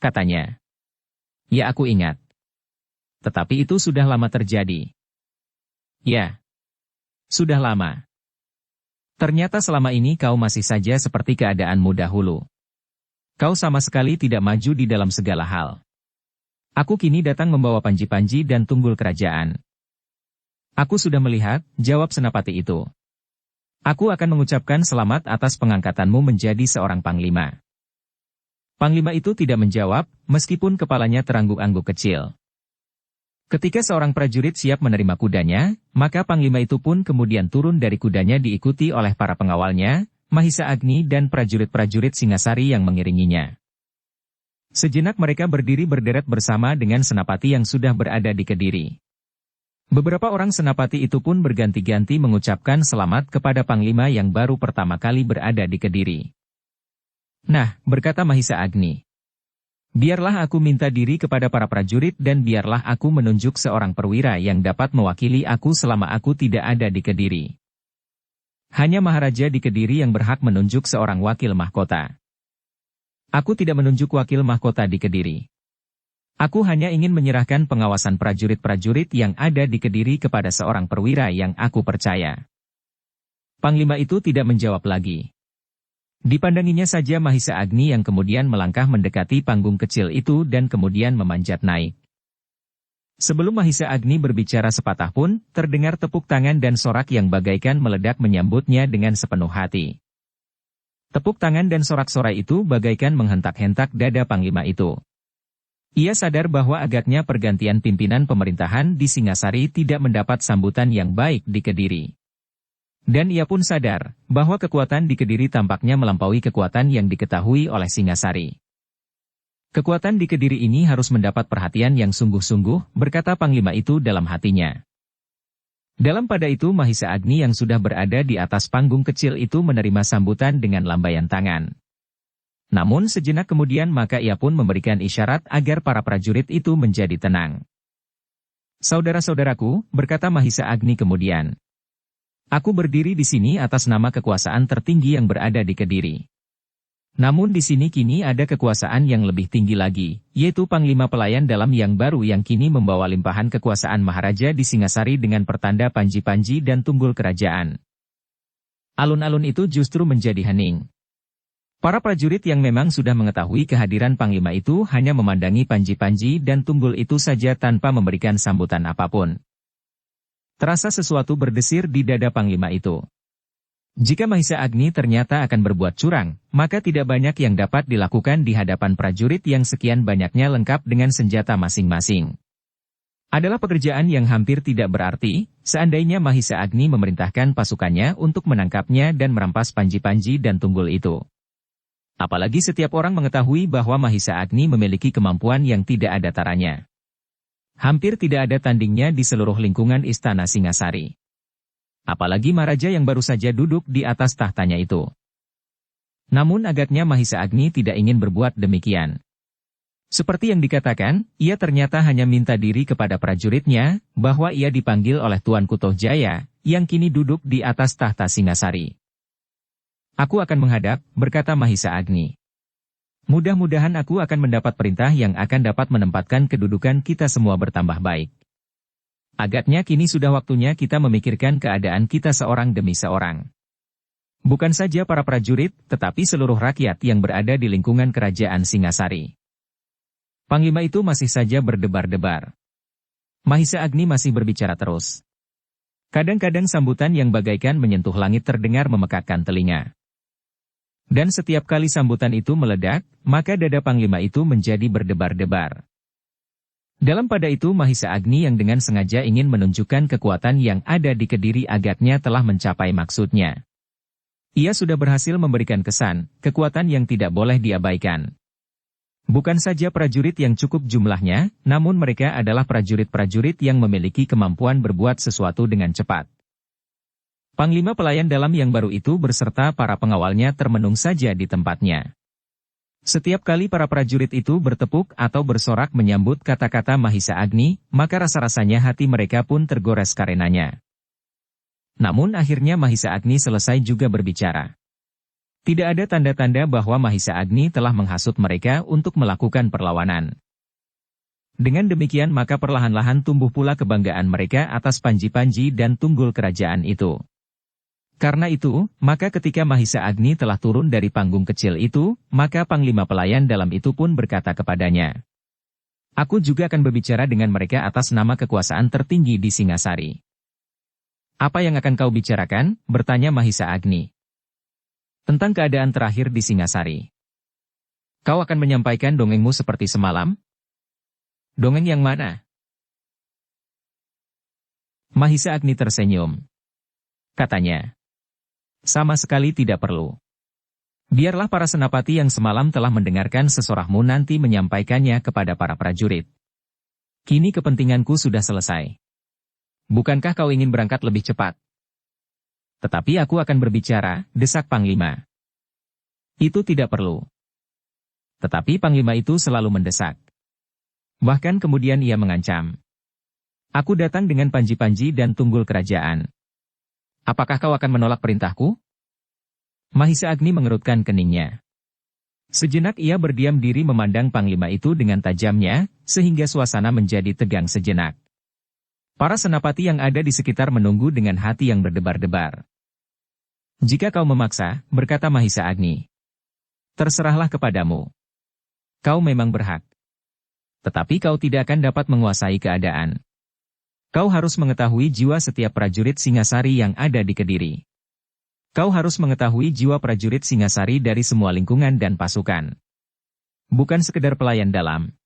Katanya. Ya aku ingat. Tetapi itu sudah lama terjadi. Ya. Sudah lama. Ternyata selama ini kau masih saja seperti keadaanmu dahulu. Kau sama sekali tidak maju di dalam segala hal. Aku kini datang membawa panji-panji dan tunggul kerajaan. Aku sudah melihat, jawab senapati itu. Aku akan mengucapkan selamat atas pengangkatanmu menjadi seorang panglima. Panglima itu tidak menjawab, meskipun kepalanya terangguk-angguk kecil. Ketika seorang prajurit siap menerima kudanya, maka panglima itu pun kemudian turun dari kudanya diikuti oleh para pengawalnya, Mahisa Agni dan prajurit-prajurit Singasari yang mengiringinya. Sejenak mereka berdiri berderet bersama dengan senapati yang sudah berada di Kediri. Beberapa orang senapati itu pun berganti-ganti mengucapkan selamat kepada panglima yang baru pertama kali berada di Kediri. Nah, berkata Mahisa Agni. Biarlah aku minta diri kepada para prajurit dan biarlah aku menunjuk seorang perwira yang dapat mewakili aku selama aku tidak ada di Kediri. Hanya Maharaja di Kediri yang berhak menunjuk seorang wakil mahkota. Aku tidak menunjuk wakil mahkota di Kediri. Aku hanya ingin menyerahkan pengawasan prajurit-prajurit yang ada di Kediri kepada seorang perwira yang aku percaya. Panglima itu tidak menjawab lagi. Dipandanginya saja Mahisa Agni yang kemudian melangkah mendekati panggung kecil itu dan kemudian memanjat naik. Sebelum Mahisa Agni berbicara sepatah pun, terdengar tepuk tangan dan sorak yang bagaikan meledak menyambutnya dengan sepenuh hati. Tepuk tangan dan sorak-sorai itu bagaikan menghentak-hentak dada panglima itu. Ia sadar bahwa agaknya pergantian pimpinan pemerintahan di Singasari tidak mendapat sambutan yang baik di Kediri. Dan ia pun sadar bahwa kekuatan di Kediri tampaknya melampaui kekuatan yang diketahui oleh Singasari. Kekuatan di Kediri ini harus mendapat perhatian yang sungguh-sungguh, berkata Panglima itu dalam hatinya. Dalam pada itu Mahisa Agni yang sudah berada di atas panggung kecil itu menerima sambutan dengan lambaian tangan. Namun sejenak kemudian maka ia pun memberikan isyarat agar para prajurit itu menjadi tenang. Saudara-saudaraku, berkata Mahisa Agni kemudian. Aku berdiri di sini atas nama kekuasaan tertinggi yang berada di Kediri. Namun di sini kini ada kekuasaan yang lebih tinggi lagi, yaitu Panglima Pelayan Dalam yang baru yang kini membawa limpahan kekuasaan Maharaja di Singasari dengan pertanda panji-panji dan tunggul kerajaan. Alun-alun itu justru menjadi hening. Para prajurit yang memang sudah mengetahui kehadiran Panglima itu hanya memandangi panji-panji dan tunggul itu saja tanpa memberikan sambutan apapun. Terasa sesuatu berdesir di dada Panglima itu. Jika Mahisa Agni ternyata akan berbuat curang, maka tidak banyak yang dapat dilakukan di hadapan prajurit yang sekian banyaknya lengkap dengan senjata masing-masing. Adalah pekerjaan yang hampir tidak berarti, seandainya Mahisa Agni memerintahkan pasukannya untuk menangkapnya dan merampas panji-panji dan tunggul itu. Apalagi setiap orang mengetahui bahwa Mahisa Agni memiliki kemampuan yang tidak ada taranya. Hampir tidak ada tandingnya di seluruh lingkungan istana Singasari. Apalagi Maharaja yang baru saja duduk di atas tahtanya itu. Namun agaknya Mahisa Agni tidak ingin berbuat demikian. Seperti yang dikatakan, ia ternyata hanya minta diri kepada prajuritnya, bahwa ia dipanggil oleh Tuanku Tohjaya, yang kini duduk di atas tahta Singasari. Aku akan menghadap, berkata Mahisa Agni. Mudah-mudahan aku akan mendapat perintah yang akan dapat menempatkan kedudukan kita semua bertambah baik. Agaknya kini sudah waktunya kita memikirkan keadaan kita seorang demi seorang. Bukan saja para prajurit, tetapi seluruh rakyat yang berada di lingkungan kerajaan Singasari. Panglima itu masih saja berdebar-debar. Mahisa Agni masih berbicara terus. Kadang-kadang sambutan yang bagaikan menyentuh langit terdengar memekakkan telinga. Dan setiap kali sambutan itu meledak, maka dada Panglima itu menjadi berdebar-debar. Dalam pada itu Mahisa Agni yang dengan sengaja ingin menunjukkan kekuatan yang ada di Kediri agaknya telah mencapai maksudnya. Ia sudah berhasil memberikan kesan, kekuatan yang tidak boleh diabaikan. Bukan saja prajurit yang cukup jumlahnya, namun mereka adalah prajurit-prajurit yang memiliki kemampuan berbuat sesuatu dengan cepat. Panglima Pelayan Dalam yang baru itu beserta para pengawalnya termenung saja di tempatnya. Setiap kali para prajurit itu bertepuk atau bersorak menyambut kata-kata Mahisa Agni, maka rasa-rasanya hati mereka pun tergores karenanya. Namun akhirnya Mahisa Agni selesai juga berbicara. Tidak ada tanda-tanda bahwa Mahisa Agni telah menghasut mereka untuk melakukan perlawanan. Dengan demikian maka perlahan-lahan tumbuh pula kebanggaan mereka atas panji-panji dan tunggul kerajaan itu. Karena itu, maka ketika Mahisa Agni telah turun dari panggung kecil itu, maka Panglima Pelayan Dalam itu pun berkata kepadanya. Aku juga akan berbicara dengan mereka atas nama kekuasaan tertinggi di Singasari. Apa yang akan kau bicarakan? Bertanya Mahisa Agni. Tentang keadaan terakhir di Singasari. Kau akan menyampaikan dongengmu seperti semalam? Dongeng yang mana? Mahisa Agni tersenyum. Katanya. Sama sekali tidak perlu. Biarlah para senapati yang semalam telah mendengarkan sesorahmu nanti menyampaikannya kepada para prajurit. Kini kepentinganku sudah selesai. Bukankah kau ingin berangkat lebih cepat? Tetapi aku akan berbicara, desak Panglima. Itu tidak perlu. Tetapi Panglima itu selalu mendesak. Bahkan kemudian ia mengancam. Aku datang dengan panji-panji dan tunggul kerajaan. Apakah kau akan menolak perintahku? Mahisa Agni mengerutkan keningnya. Sejenak ia berdiam diri memandang Panglima itu dengan tajamnya, sehingga suasana menjadi tegang sejenak. Para senapati yang ada di sekitar menunggu dengan hati yang berdebar-debar. Jika kau memaksa, berkata Mahisa Agni. Terserahlah kepadamu. Kau memang berhak. Tetapi kau tidak akan dapat menguasai keadaan. Kau harus mengetahui jiwa setiap prajurit Singasari yang ada di Kediri. Kau harus mengetahui jiwa prajurit Singasari dari semua lingkungan dan pasukan. Bukan sekedar pelayan dalam.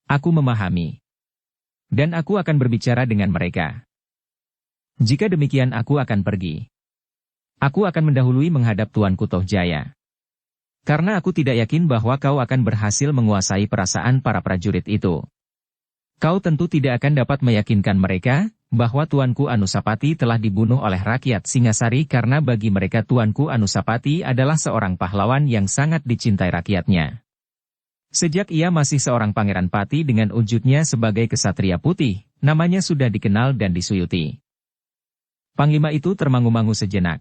Aku memahami. Dan aku akan berbicara dengan mereka. Jika demikian aku akan pergi. Aku akan mendahului menghadap Tuanku Tohjaya. Karena aku tidak yakin bahwa kau akan berhasil menguasai perasaan para prajurit itu. Kau tentu tidak akan dapat meyakinkan mereka bahwa Tuanku Anusapati telah dibunuh oleh rakyat Singasari karena bagi mereka Tuanku Anusapati adalah seorang pahlawan yang sangat dicintai rakyatnya. Sejak ia masih seorang pangeran pati dengan wujudnya sebagai kesatria putih, namanya sudah dikenal dan disuyuti. Panglima itu termangu-mangu sejenak.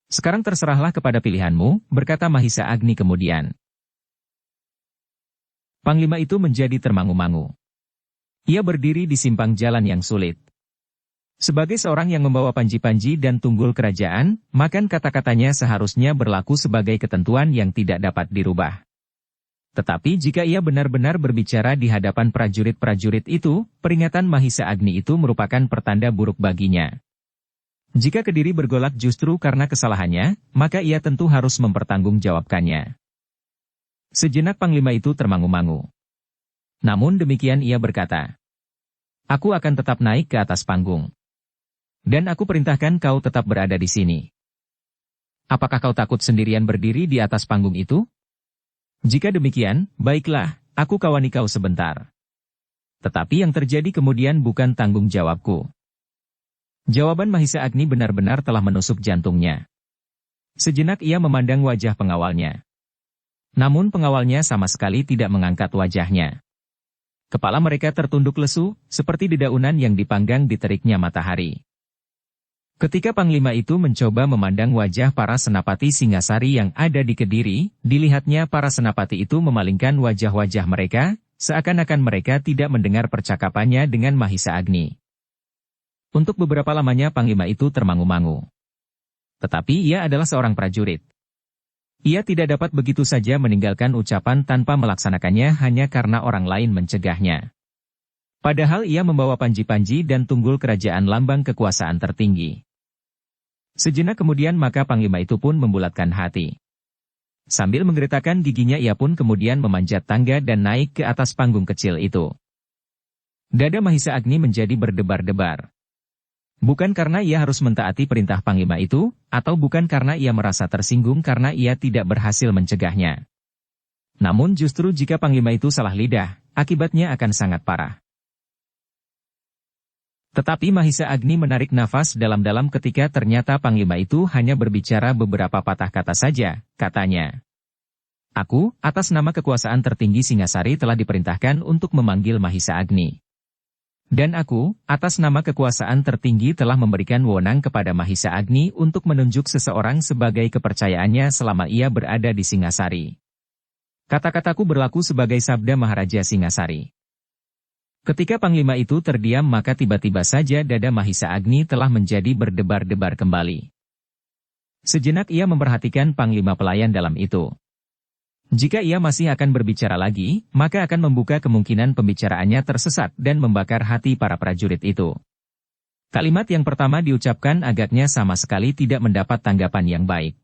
Sekarang terserahlah kepada pilihanmu, berkata Mahisa Agni kemudian. Panglima itu menjadi termangu-mangu. Ia berdiri di simpang jalan yang sulit. Sebagai seorang yang membawa panji-panji dan tunggul kerajaan, maka kata-katanya seharusnya berlaku sebagai ketentuan yang tidak dapat dirubah. Tetapi jika ia benar-benar berbicara di hadapan prajurit-prajurit itu, peringatan Mahisa Agni itu merupakan pertanda buruk baginya. Jika Kediri bergolak justru karena kesalahannya, maka ia tentu harus mempertanggungjawabkannya. Sejenak Panglima itu termangu-mangu. Namun demikian ia berkata, "Aku akan tetap naik ke atas panggung. Dan aku perintahkan kau tetap berada di sini. Apakah kau takut sendirian berdiri di atas panggung itu? Jika demikian, baiklah, aku kawani kau sebentar. Tetapi yang terjadi kemudian bukan tanggung jawabku." Jawaban Mahisa Agni benar-benar telah menusuk jantungnya. Sejenak ia memandang wajah pengawalnya. Namun pengawalnya sama sekali tidak mengangkat wajahnya. Kepala mereka tertunduk lesu, seperti dedaunan yang dipanggang di teriknya matahari. Ketika Panglima itu mencoba memandang wajah para senapati Singasari yang ada di Kediri, dilihatnya para senapati itu memalingkan wajah-wajah mereka, seakan-akan mereka tidak mendengar percakapannya dengan Mahisa Agni. Untuk beberapa lamanya Panglima itu termangu-mangu. Tetapi ia adalah seorang prajurit. Ia tidak dapat begitu saja meninggalkan ucapan tanpa melaksanakannya hanya karena orang lain mencegahnya. Padahal ia membawa panji-panji dan tunggul kerajaan lambang kekuasaan tertinggi. Sejenak kemudian maka Panglima itu pun membulatkan hati. Sambil menggertakkan giginya ia pun kemudian memanjat tangga dan naik ke atas panggung kecil itu. Dada Mahisa Agni menjadi berdebar-debar. Bukan karena ia harus mentaati perintah Panglima itu, atau bukan karena ia merasa tersinggung karena ia tidak berhasil mencegahnya. Namun justru jika Panglima itu salah lidah, akibatnya akan sangat parah. Tetapi Mahisa Agni menarik nafas dalam-dalam ketika ternyata Panglima itu hanya berbicara beberapa patah kata saja, katanya. "Aku, atas nama kekuasaan tertinggi Singasari telah diperintahkan untuk memanggil Mahisa Agni. Dan aku, atas nama kekuasaan tertinggi telah memberikan wewenang kepada Mahisa Agni untuk menunjuk seseorang sebagai kepercayaannya selama ia berada di Singasari. Kata-kataku berlaku sebagai sabda Maharaja Singasari." Ketika Panglima itu terdiam maka tiba-tiba saja dada Mahisa Agni telah menjadi berdebar-debar kembali. Sejenak ia memperhatikan Panglima pelayan dalam itu. Jika ia masih akan berbicara lagi, maka akan membuka kemungkinan pembicaraannya tersesat dan membakar hati para prajurit itu. Kalimat yang pertama diucapkan agaknya sama sekali tidak mendapat tanggapan yang baik.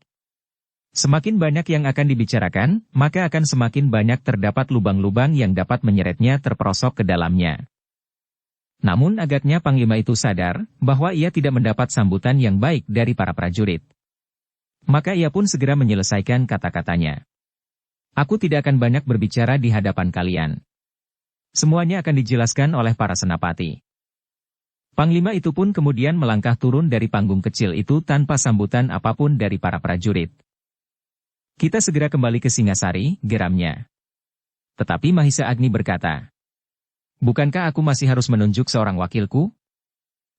Semakin banyak yang akan dibicarakan, maka akan semakin banyak terdapat lubang-lubang yang dapat menyeretnya terperosok ke dalamnya. Namun agaknya Panglima itu sadar bahwa ia tidak mendapat sambutan yang baik dari para prajurit. Maka ia pun segera menyelesaikan kata-katanya. "Aku tidak akan banyak berbicara di hadapan kalian. Semuanya akan dijelaskan oleh para senapati." Panglima itu pun kemudian melangkah turun dari panggung kecil itu tanpa sambutan apapun dari para prajurit. "Kita segera kembali ke Singasari," geramnya. Tetapi Mahisa Agni berkata, "Bukankah aku masih harus menunjuk seorang wakilku?"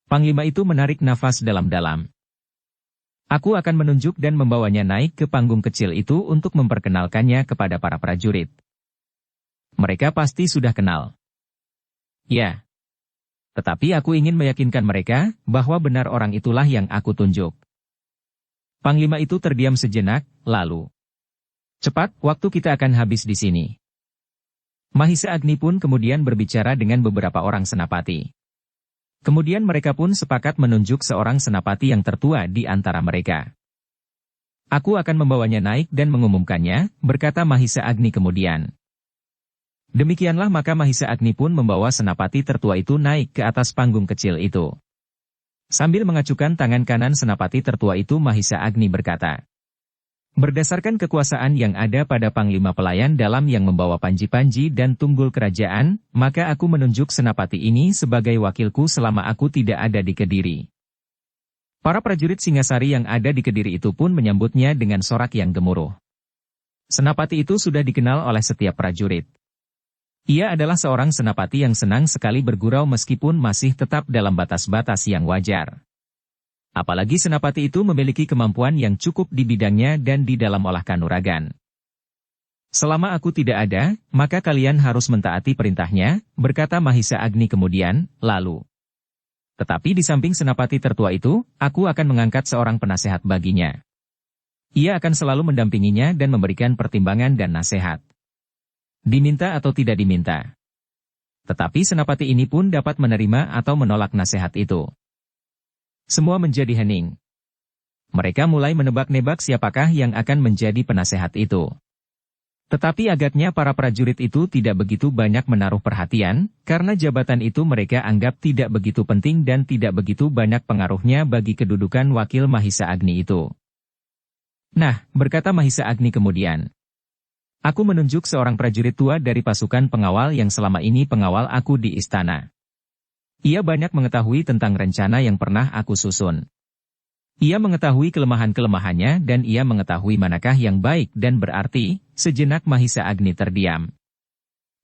Panglima itu menarik nafas dalam-dalam. "Aku akan menunjuk dan membawanya naik ke panggung kecil itu untuk memperkenalkannya kepada para prajurit. Mereka pasti sudah kenal." "Ya. Tetapi aku ingin meyakinkan mereka bahwa benar orang itulah yang aku tunjuk." Panglima itu terdiam sejenak, lalu, "Cepat, waktu kita akan habis di sini." Mahisa Agni pun kemudian berbicara dengan beberapa orang senapati. Kemudian mereka pun sepakat menunjuk seorang senapati yang tertua di antara mereka. "Aku akan membawanya naik dan mengumumkannya," berkata Mahisa Agni kemudian. Demikianlah maka Mahisa Agni pun membawa senapati tertua itu naik ke atas panggung kecil itu. Sambil mengacukan tangan kanan senapati tertua itu Mahisa Agni berkata, "Berdasarkan kekuasaan yang ada pada Panglima Pelayan dalam yang membawa panji-panji dan tunggul kerajaan, maka aku menunjuk senapati ini sebagai wakilku selama aku tidak ada di Kediri." Para prajurit Singasari yang ada di Kediri itu pun menyambutnya dengan sorak yang gemuruh. Senapati itu sudah dikenal oleh setiap prajurit. Ia adalah seorang senapati yang senang sekali bergurau meskipun masih tetap dalam batas-batas yang wajar. Apalagi senapati itu memiliki kemampuan yang cukup di bidangnya dan di dalam olah kanuragan. "Selama aku tidak ada, maka kalian harus mentaati perintahnya," berkata Mahisa Agni kemudian, lalu. "Tetapi di samping senapati tertua itu, aku akan mengangkat seorang penasehat baginya. Ia akan selalu mendampinginya dan memberikan pertimbangan dan nasihat. Diminta atau tidak diminta. Tetapi senapati ini pun dapat menerima atau menolak nasihat itu." Semua menjadi hening. Mereka mulai menebak-nebak siapakah yang akan menjadi penasehat itu. Tetapi agaknya para prajurit itu tidak begitu banyak menaruh perhatian, karena jabatan itu mereka anggap tidak begitu penting dan tidak begitu banyak pengaruhnya bagi kedudukan wakil Mahisa Agni itu. "Nah," berkata Mahisa Agni kemudian, "aku menunjuk seorang prajurit tua dari pasukan pengawal yang selama ini pengawal aku di istana. Ia banyak mengetahui tentang rencana yang pernah aku susun. Ia mengetahui kelemahan-kelemahannya dan ia mengetahui manakah yang baik dan berarti." Sejenak Mahisa Agni terdiam.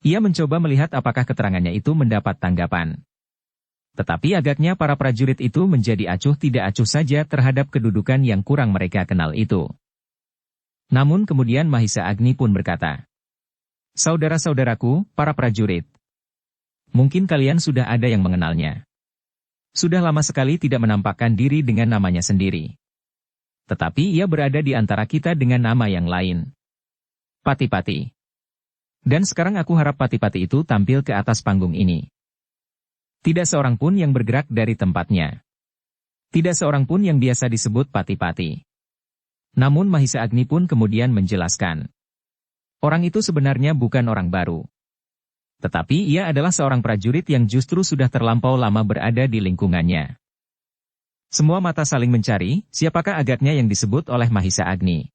Ia mencoba melihat apakah keterangannya itu mendapat tanggapan. Tetapi agaknya para prajurit itu menjadi acuh tidak acuh saja terhadap kedudukan yang kurang mereka kenal itu. Namun kemudian Mahisa Agni pun berkata, "Saudara-saudaraku, para prajurit. Mungkin kalian sudah ada yang mengenalnya. Sudah lama sekali tidak menampakkan diri dengan namanya sendiri. Tetapi ia berada di antara kita dengan nama yang lain. Pati-Pati. Dan sekarang aku harap Pati-Pati itu tampil ke atas panggung ini. Tidak seorang pun yang bergerak dari tempatnya. Tidak seorang pun yang biasa disebut Pati-Pati." Namun Mahisa Agni pun kemudian menjelaskan. Orang itu sebenarnya bukan orang baru. Tetapi ia adalah seorang prajurit yang justru sudah terlampau lama berada di lingkungannya. Semua mata saling mencari, siapakah agaknya yang disebut oleh Mahisa Agni.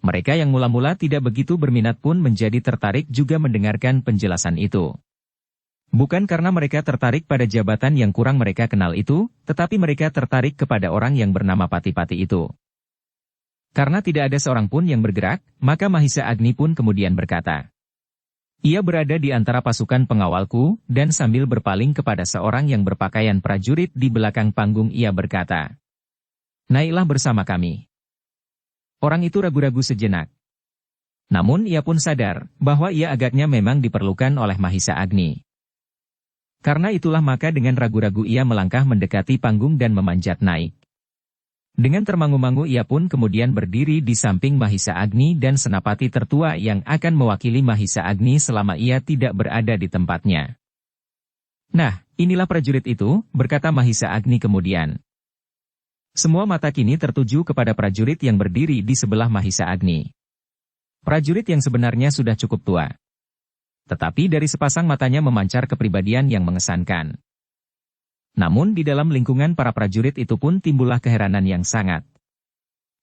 Mereka yang mula-mula tidak begitu berminat pun menjadi tertarik juga mendengarkan penjelasan itu. Bukan karena mereka tertarik pada jabatan yang kurang mereka kenal itu, tetapi mereka tertarik kepada orang yang bernama Pati-Pati itu. Karena tidak ada seorang pun yang bergerak, maka Mahisa Agni pun kemudian berkata, "Ia berada di antara pasukan pengawalku," dan sambil berpaling kepada seorang yang berpakaian prajurit di belakang panggung ia berkata, "Naiklah bersama kami." Orang itu ragu-ragu sejenak. Namun ia pun sadar, bahwa ia agaknya memang diperlukan oleh Mahisa Agni. Karena itulah maka dengan ragu-ragu ia melangkah mendekati panggung dan memanjat naik. Dengan termangu-mangu ia pun kemudian berdiri di samping Mahisa Agni dan senapati tertua yang akan mewakili Mahisa Agni selama ia tidak berada di tempatnya. "Nah, inilah prajurit itu," berkata Mahisa Agni kemudian. Semua mata kini tertuju kepada prajurit yang berdiri di sebelah Mahisa Agni. Prajurit yang sebenarnya sudah cukup tua. Tetapi dari sepasang matanya memancar kepribadian yang mengesankan. Namun di dalam lingkungan para prajurit itu pun timbullah keheranan yang sangat.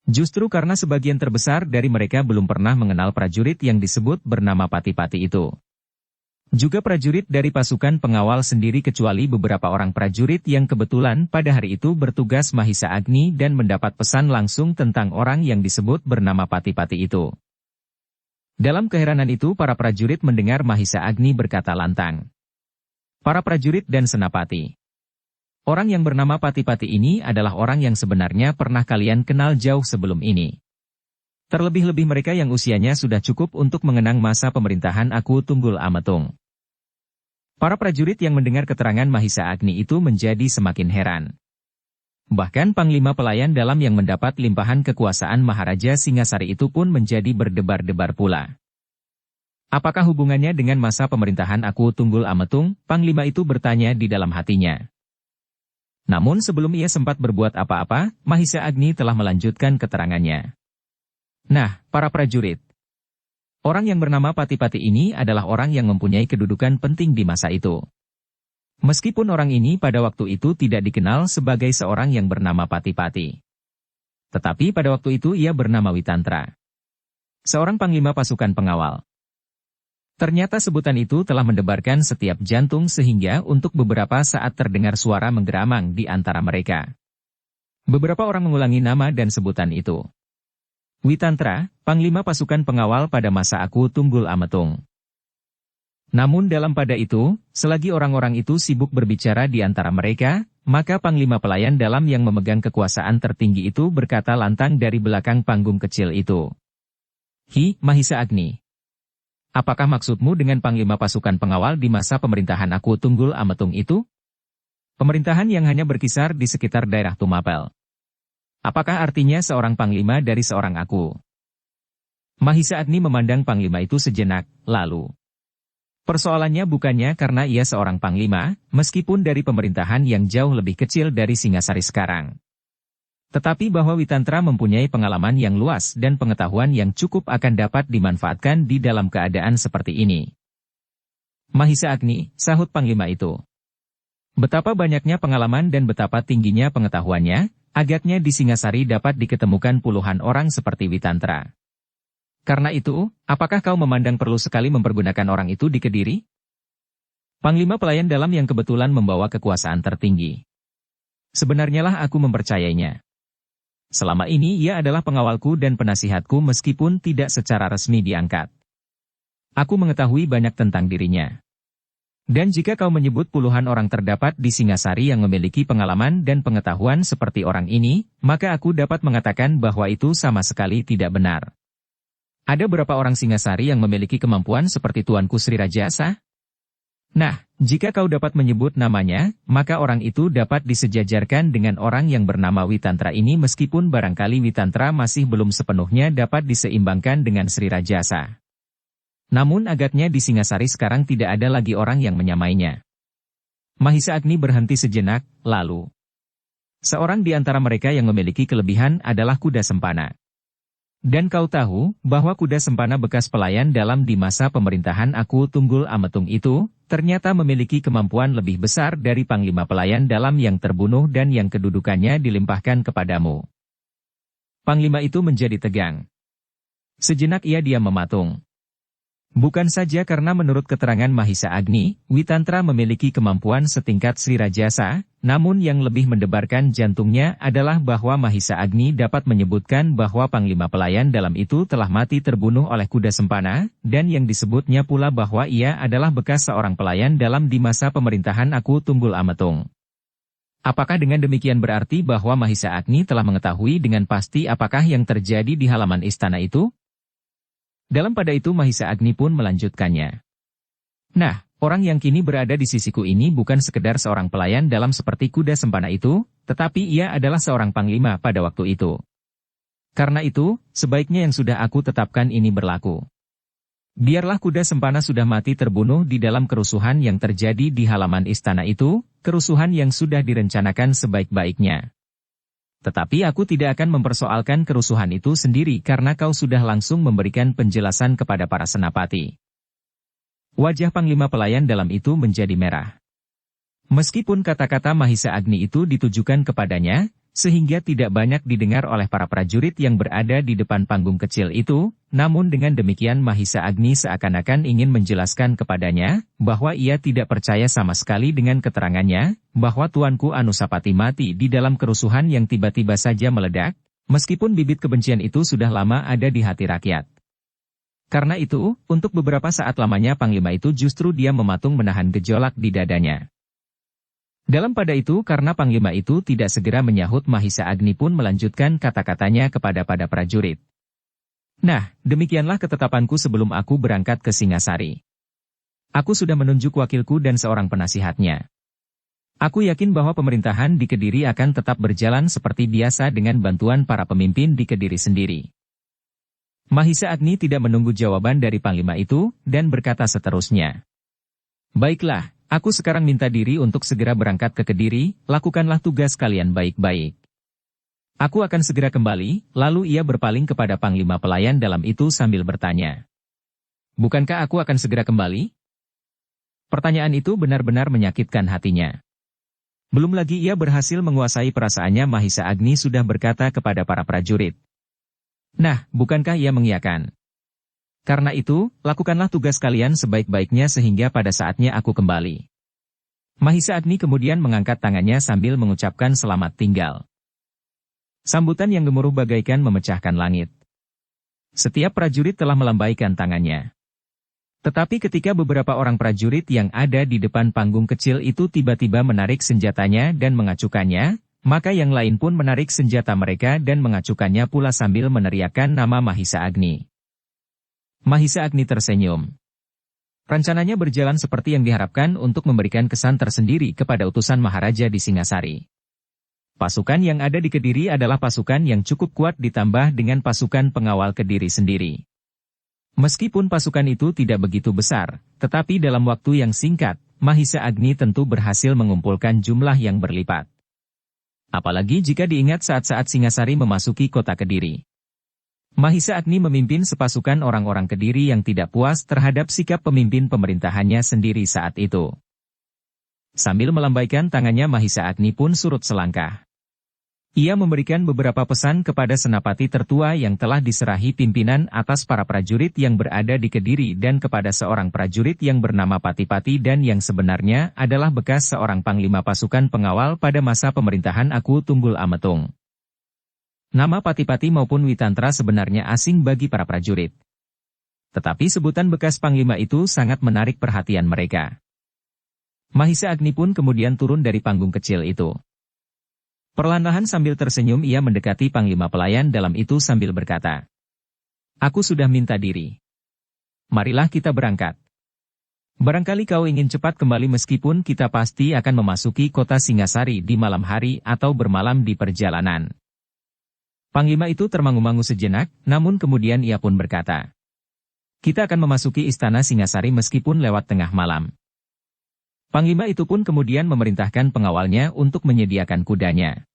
Justru karena sebagian terbesar dari mereka belum pernah mengenal prajurit yang disebut bernama Pati-Pati itu. Juga prajurit dari pasukan pengawal sendiri kecuali beberapa orang prajurit yang kebetulan pada hari itu bertugas Mahisa Agni dan mendapat pesan langsung tentang orang yang disebut bernama Pati-Pati itu. Dalam keheranan itu para prajurit mendengar Mahisa Agni berkata lantang, "Para prajurit dan senapati. Orang yang bernama Pati-Pati ini adalah orang yang sebenarnya pernah kalian kenal jauh sebelum ini. Terlebih-lebih mereka yang usianya sudah cukup untuk mengenang masa pemerintahan aku Tunggul Ametung." Para prajurit yang mendengar keterangan Mahisa Agni itu menjadi semakin heran. Bahkan Panglima Pelayan dalam yang mendapat limpahan kekuasaan Maharaja Singasari itu pun menjadi berdebar-debar pula. Apakah hubungannya dengan masa pemerintahan aku Tunggul Ametung? Panglima itu bertanya di dalam hatinya. Namun sebelum ia sempat berbuat apa-apa, Mahisa Agni telah melanjutkan keterangannya. "Nah, para prajurit. Orang yang bernama Pati-Pati ini adalah orang yang mempunyai kedudukan penting di masa itu. Meskipun orang ini pada waktu itu tidak dikenal sebagai seorang yang bernama Pati-Pati. Tetapi pada waktu itu ia bernama Witantra. Seorang panglima pasukan pengawal. Ternyata sebutan itu telah mendebarkan setiap jantung sehingga untuk beberapa saat terdengar suara menggeramang di antara mereka. Beberapa orang mengulangi nama dan sebutan itu. Witantra, panglima pasukan pengawal pada masa aku Tunggul Ametung. Namun dalam pada itu, selagi orang-orang itu sibuk berbicara di antara mereka, maka panglima pelayan dalam yang memegang kekuasaan tertinggi itu berkata lantang dari belakang panggung kecil itu. Hi, Mahisa Agni. Apakah maksudmu dengan panglima pasukan pengawal di masa pemerintahan aku Tunggul Ametung itu? Pemerintahan yang hanya berkisar di sekitar daerah Tumapel. Apakah artinya seorang panglima dari seorang aku? Mahisa Agni memandang panglima itu sejenak, lalu. Persoalannya bukannya karena ia seorang panglima, meskipun dari pemerintahan yang jauh lebih kecil dari Singasari sekarang. Tetapi bahwa Witantra mempunyai pengalaman yang luas dan pengetahuan yang cukup akan dapat dimanfaatkan di dalam keadaan seperti ini. Mahisa Agni, sahut panglima itu. Betapa banyaknya pengalaman dan betapa tingginya pengetahuannya, agaknya di Singasari dapat diketemukan puluhan orang seperti Witantra. Karena itu, apakah kau memandang perlu sekali mempergunakan orang itu di Kediri? Panglima pelayan dalam yang kebetulan membawa kekuasaan tertinggi. Sebenarnya lah aku mempercayainya. Selama ini ia adalah pengawalku dan penasihatku meskipun tidak secara resmi diangkat. Aku mengetahui banyak tentang dirinya. Dan jika kau menyebut puluhan orang terdapat di Singasari yang memiliki pengalaman dan pengetahuan seperti orang ini, maka aku dapat mengatakan bahwa itu sama sekali tidak benar. Ada berapa orang Singasari yang memiliki kemampuan seperti Tuanku Sri Rajasa? Nah, jika kau dapat menyebut namanya, maka orang itu dapat disejajarkan dengan orang yang bernama Witantra ini meskipun barangkali Witantra masih belum sepenuhnya dapat diseimbangkan dengan Sri Rajasa. Namun agaknya di Singasari sekarang tidak ada lagi orang yang menyamainya. Mahisa Agni berhenti sejenak, lalu. Seorang di antara mereka yang memiliki kelebihan adalah kuda sempana. Dan kau tahu, bahwa kuda sempana bekas pelayan dalam di masa pemerintahan aku Tunggul Ametung itu, ternyata memiliki kemampuan lebih besar dari panglima pelayan dalam yang terbunuh dan yang kedudukannya dilimpahkan kepadamu. Panglima itu menjadi tegang. Sejenak ia diam mematung. Bukan saja karena menurut keterangan Mahisa Agni, Witantra memiliki kemampuan setingkat Sri Rajasa, namun yang lebih mendebarkan jantungnya adalah bahwa Mahisa Agni dapat menyebutkan bahwa panglima pelayan dalam itu telah mati terbunuh oleh kuda sempana, dan yang disebutnya pula bahwa ia adalah bekas seorang pelayan dalam di masa pemerintahan aku Tunggul Ametung. Apakah dengan demikian berarti bahwa Mahisa Agni telah mengetahui dengan pasti apakah yang terjadi di halaman istana itu? Dalam pada itu Mahisa Agni pun melanjutkannya. Nah, orang yang kini berada di sisiku ini bukan sekedar seorang pelayan dalam seperti kuda sempana itu, tetapi ia adalah seorang panglima pada waktu itu. Karena itu, sebaiknya yang sudah aku tetapkan ini berlaku. Biarlah kuda sempana sudah mati terbunuh di dalam kerusuhan yang terjadi di halaman istana itu, kerusuhan yang sudah direncanakan sebaik-baiknya. Tetapi aku tidak akan mempersoalkan kerusuhan itu sendiri karena kau sudah langsung memberikan penjelasan kepada para senapati. Wajah panglima pelayan dalam itu menjadi merah. Meskipun kata-kata Mahisa Agni itu ditujukan kepadanya, sehingga tidak banyak didengar oleh para prajurit yang berada di depan panggung kecil itu, namun dengan demikian Mahisa Agni seakan-akan ingin menjelaskan kepadanya, bahwa ia tidak percaya sama sekali dengan keterangannya, bahwa Tuanku Anusapati mati di dalam kerusuhan yang tiba-tiba saja meledak, meskipun bibit kebencian itu sudah lama ada di hati rakyat. Karena itu, untuk beberapa saat lamanya Panglima itu justru dia mematung menahan gejolak di dadanya. Dalam pada itu karena Panglima itu tidak segera menyahut Mahisa Agni pun melanjutkan kata-katanya kepada para prajurit. Nah, demikianlah ketetapanku sebelum aku berangkat ke Singasari. Aku sudah menunjuk wakilku dan seorang penasihatnya. Aku yakin bahwa pemerintahan di Kediri akan tetap berjalan seperti biasa dengan bantuan para pemimpin di Kediri sendiri. Mahisa Agni tidak menunggu jawaban dari Panglima itu, dan berkata seterusnya. Baiklah. Aku sekarang minta diri untuk segera berangkat ke Kediri, lakukanlah tugas kalian baik-baik. Aku akan segera kembali, lalu ia berpaling kepada Panglima pelayan dalam itu sambil bertanya. Bukankah aku akan segera kembali? Pertanyaan itu benar-benar menyakitkan hatinya. Belum lagi ia berhasil menguasai perasaannya. Mahisa Agni sudah berkata kepada para prajurit. Nah, bukankah ia mengiyakan? Karena itu, lakukanlah tugas kalian sebaik-baiknya sehingga pada saatnya aku kembali. Mahisa Agni kemudian mengangkat tangannya sambil mengucapkan selamat tinggal. Sambutan yang gemuruh bagaikan memecahkan langit. Setiap prajurit telah melambaikan tangannya. Tetapi ketika beberapa orang prajurit yang ada di depan panggung kecil itu tiba-tiba menarik senjatanya dan mengacukannya, maka yang lain pun menarik senjata mereka dan mengacukannya pula sambil meneriakkan nama Mahisa Agni. Mahisa Agni tersenyum. Rencananya berjalan seperti yang diharapkan untuk memberikan kesan tersendiri kepada utusan Maharaja di Singasari. Pasukan yang ada di Kediri adalah pasukan yang cukup kuat ditambah dengan pasukan pengawal Kediri sendiri. Meskipun pasukan itu tidak begitu besar, tetapi dalam waktu yang singkat, Mahisa Agni tentu berhasil mengumpulkan jumlah yang berlipat. Apalagi jika diingat saat-saat Singasari memasuki kota Kediri. Mahisa Agni memimpin sepasukan orang-orang Kediri yang tidak puas terhadap sikap pemimpin pemerintahannya sendiri saat itu. Sambil melambaikan tangannya Mahisa Agni pun surut selangkah. Ia memberikan beberapa pesan kepada senapati tertua yang telah diserahi pimpinan atas para prajurit yang berada di Kediri dan kepada seorang prajurit yang bernama Pati-Pati dan yang sebenarnya adalah bekas seorang panglima pasukan pengawal pada masa pemerintahan Aku Tunggul Ametung. Nama Pati-Pati maupun Witantra sebenarnya asing bagi para prajurit. Tetapi sebutan bekas panglima itu sangat menarik perhatian mereka. Mahisa Agni pun kemudian turun dari panggung kecil itu. Perlahan-lahan sambil tersenyum ia mendekati panglima pelayan dalam itu sambil berkata, "Aku sudah minta diri. Marilah kita berangkat. Barangkali kau ingin cepat kembali meskipun kita pasti akan memasuki kota Singasari di malam hari atau bermalam di perjalanan." Panglima itu termangu-mangu sejenak, namun kemudian ia pun berkata, "Kita akan memasuki istana Singasari meskipun lewat tengah malam." Panglima itu pun kemudian memerintahkan pengawalnya untuk menyediakan kudanya.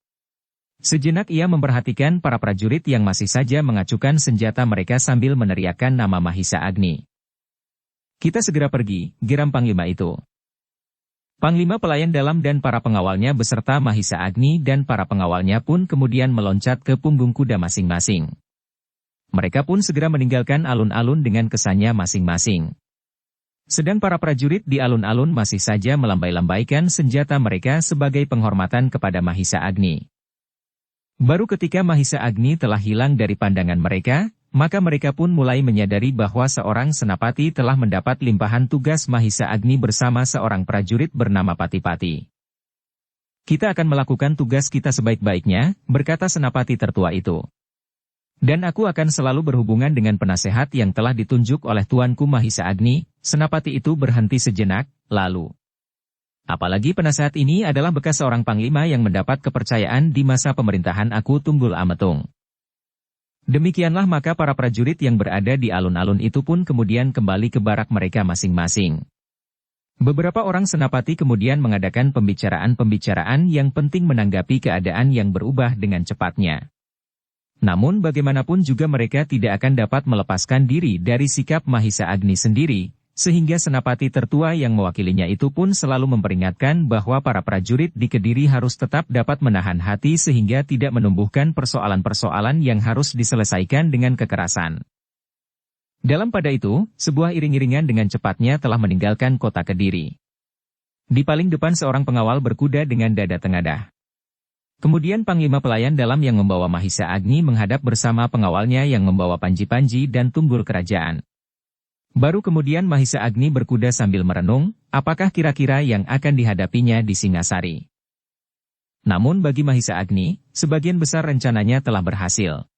Sejenak ia memperhatikan para prajurit yang masih saja mengacukan senjata mereka sambil meneriakkan nama Mahisa Agni. "Kita segera pergi," geram panglima itu. Panglima pelayan dalam dan para pengawalnya beserta Mahisa Agni dan para pengawalnya pun kemudian meloncat ke punggung kuda masing-masing. Mereka pun segera meninggalkan alun-alun dengan kesannya masing-masing. Sedang para prajurit di alun-alun masih saja melambai-lambaikan senjata mereka sebagai penghormatan kepada Mahisa Agni. Baru ketika Mahisa Agni telah hilang dari pandangan mereka, maka mereka pun mulai menyadari bahwa seorang senapati telah mendapat limpahan tugas Mahisa Agni bersama seorang prajurit bernama Pati-Pati. "Kita akan melakukan tugas kita sebaik-baiknya," berkata senapati tertua itu. "Dan aku akan selalu berhubungan dengan penasehat yang telah ditunjuk oleh Tuanku Mahisa Agni." Senapati itu berhenti sejenak, lalu. "Apalagi penasehat ini adalah bekas seorang panglima yang mendapat kepercayaan di masa pemerintahan Aku Tunggul Ametung." Demikianlah maka para prajurit yang berada di alun-alun itu pun kemudian kembali ke barak mereka masing-masing. Beberapa orang senapati kemudian mengadakan pembicaraan-pembicaraan yang penting menanggapi keadaan yang berubah dengan cepatnya. Namun bagaimanapun juga mereka tidak akan dapat melepaskan diri dari sikap Mahisa Agni sendiri, sehingga senapati tertua yang mewakilinya itu pun selalu memperingatkan bahwa para prajurit di Kediri harus tetap dapat menahan hati sehingga tidak menumbuhkan persoalan-persoalan yang harus diselesaikan dengan kekerasan. Dalam pada itu, sebuah iring-iringan dengan cepatnya telah meninggalkan kota Kediri. Di paling depan seorang pengawal berkuda dengan dada tengadah. Kemudian panglima pelayan dalam yang membawa Mahisa Agni menghadap bersama pengawalnya yang membawa panji-panji dan tunggul kerajaan. Baru kemudian Mahisa Agni berkuda sambil merenung, apakah kira-kira yang akan dihadapinya di Singasari. Namun bagi Mahisa Agni, sebagian besar rencananya telah berhasil.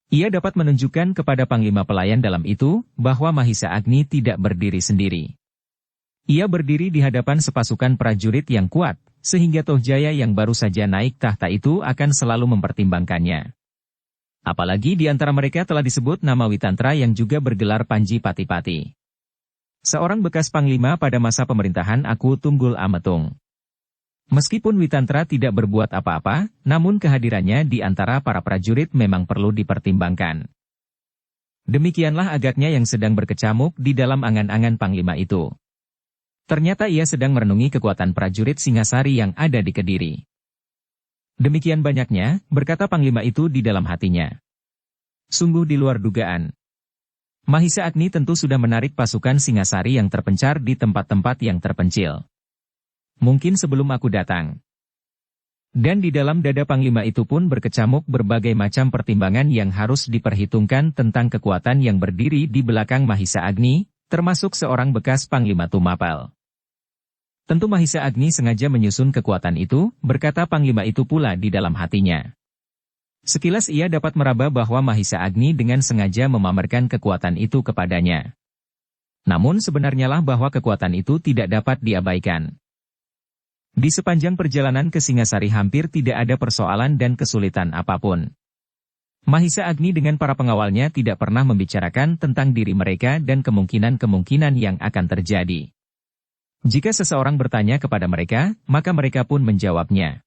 Ia dapat menunjukkan kepada panglima pelayan dalam itu, bahwa Mahisa Agni tidak berdiri sendiri. Ia berdiri di hadapan sepasukan prajurit yang kuat, sehingga Tohjaya yang baru saja naik tahta itu akan selalu mempertimbangkannya. Apalagi di antara mereka telah disebut nama Witantra yang juga bergelar Panji Pati-Pati. Seorang bekas panglima pada masa pemerintahan Aku Tunggul Ametung. Meskipun Witantra tidak berbuat apa-apa, namun kehadirannya di antara para prajurit memang perlu dipertimbangkan. Demikianlah agaknya yang sedang berkecamuk di dalam angan-angan Panglima itu. Ternyata ia sedang merenungi kekuatan prajurit Singasari yang ada di Kediri. Demikian banyaknya, berkata Panglima itu di dalam hatinya. Sungguh di luar dugaan. Mahisa Agni tentu sudah menarik pasukan Singasari yang terpencar di tempat-tempat yang terpencil. Mungkin sebelum aku datang. Dan di dalam dada Panglima itu pun berkecamuk berbagai macam pertimbangan yang harus diperhitungkan tentang kekuatan yang berdiri di belakang Mahisa Agni, termasuk seorang bekas Panglima Tumapel. Tentu Mahisa Agni sengaja menyusun kekuatan itu, berkata Panglima itu pula di dalam hatinya. Sekilas ia dapat meraba bahwa Mahisa Agni dengan sengaja memamerkan kekuatan itu kepadanya. Namun sebenarnya lah bahwa kekuatan itu tidak dapat diabaikan. Di sepanjang perjalanan ke Singasari hampir tidak ada persoalan dan kesulitan apapun. Mahisa Agni dengan para pengawalnya tidak pernah membicarakan tentang diri mereka dan kemungkinan-kemungkinan yang akan terjadi. Jika seseorang bertanya kepada mereka, maka mereka pun menjawabnya.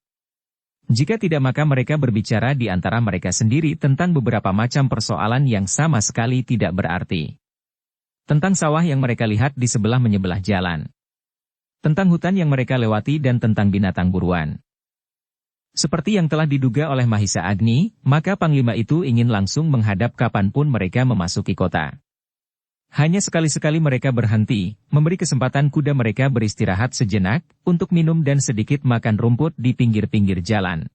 Jika tidak maka mereka berbicara di antara mereka sendiri tentang beberapa macam persoalan yang sama sekali tidak berarti. Tentang sawah yang mereka lihat di sebelah menyebelah jalan. Tentang hutan yang mereka lewati dan tentang binatang buruan. Seperti yang telah diduga oleh Mahisa Agni, maka Panglima itu ingin langsung menghadap kapanpun mereka memasuki kota. Hanya sekali-sekali mereka berhenti, memberi kesempatan kuda mereka beristirahat sejenak, untuk minum dan sedikit makan rumput di pinggir-pinggir jalan.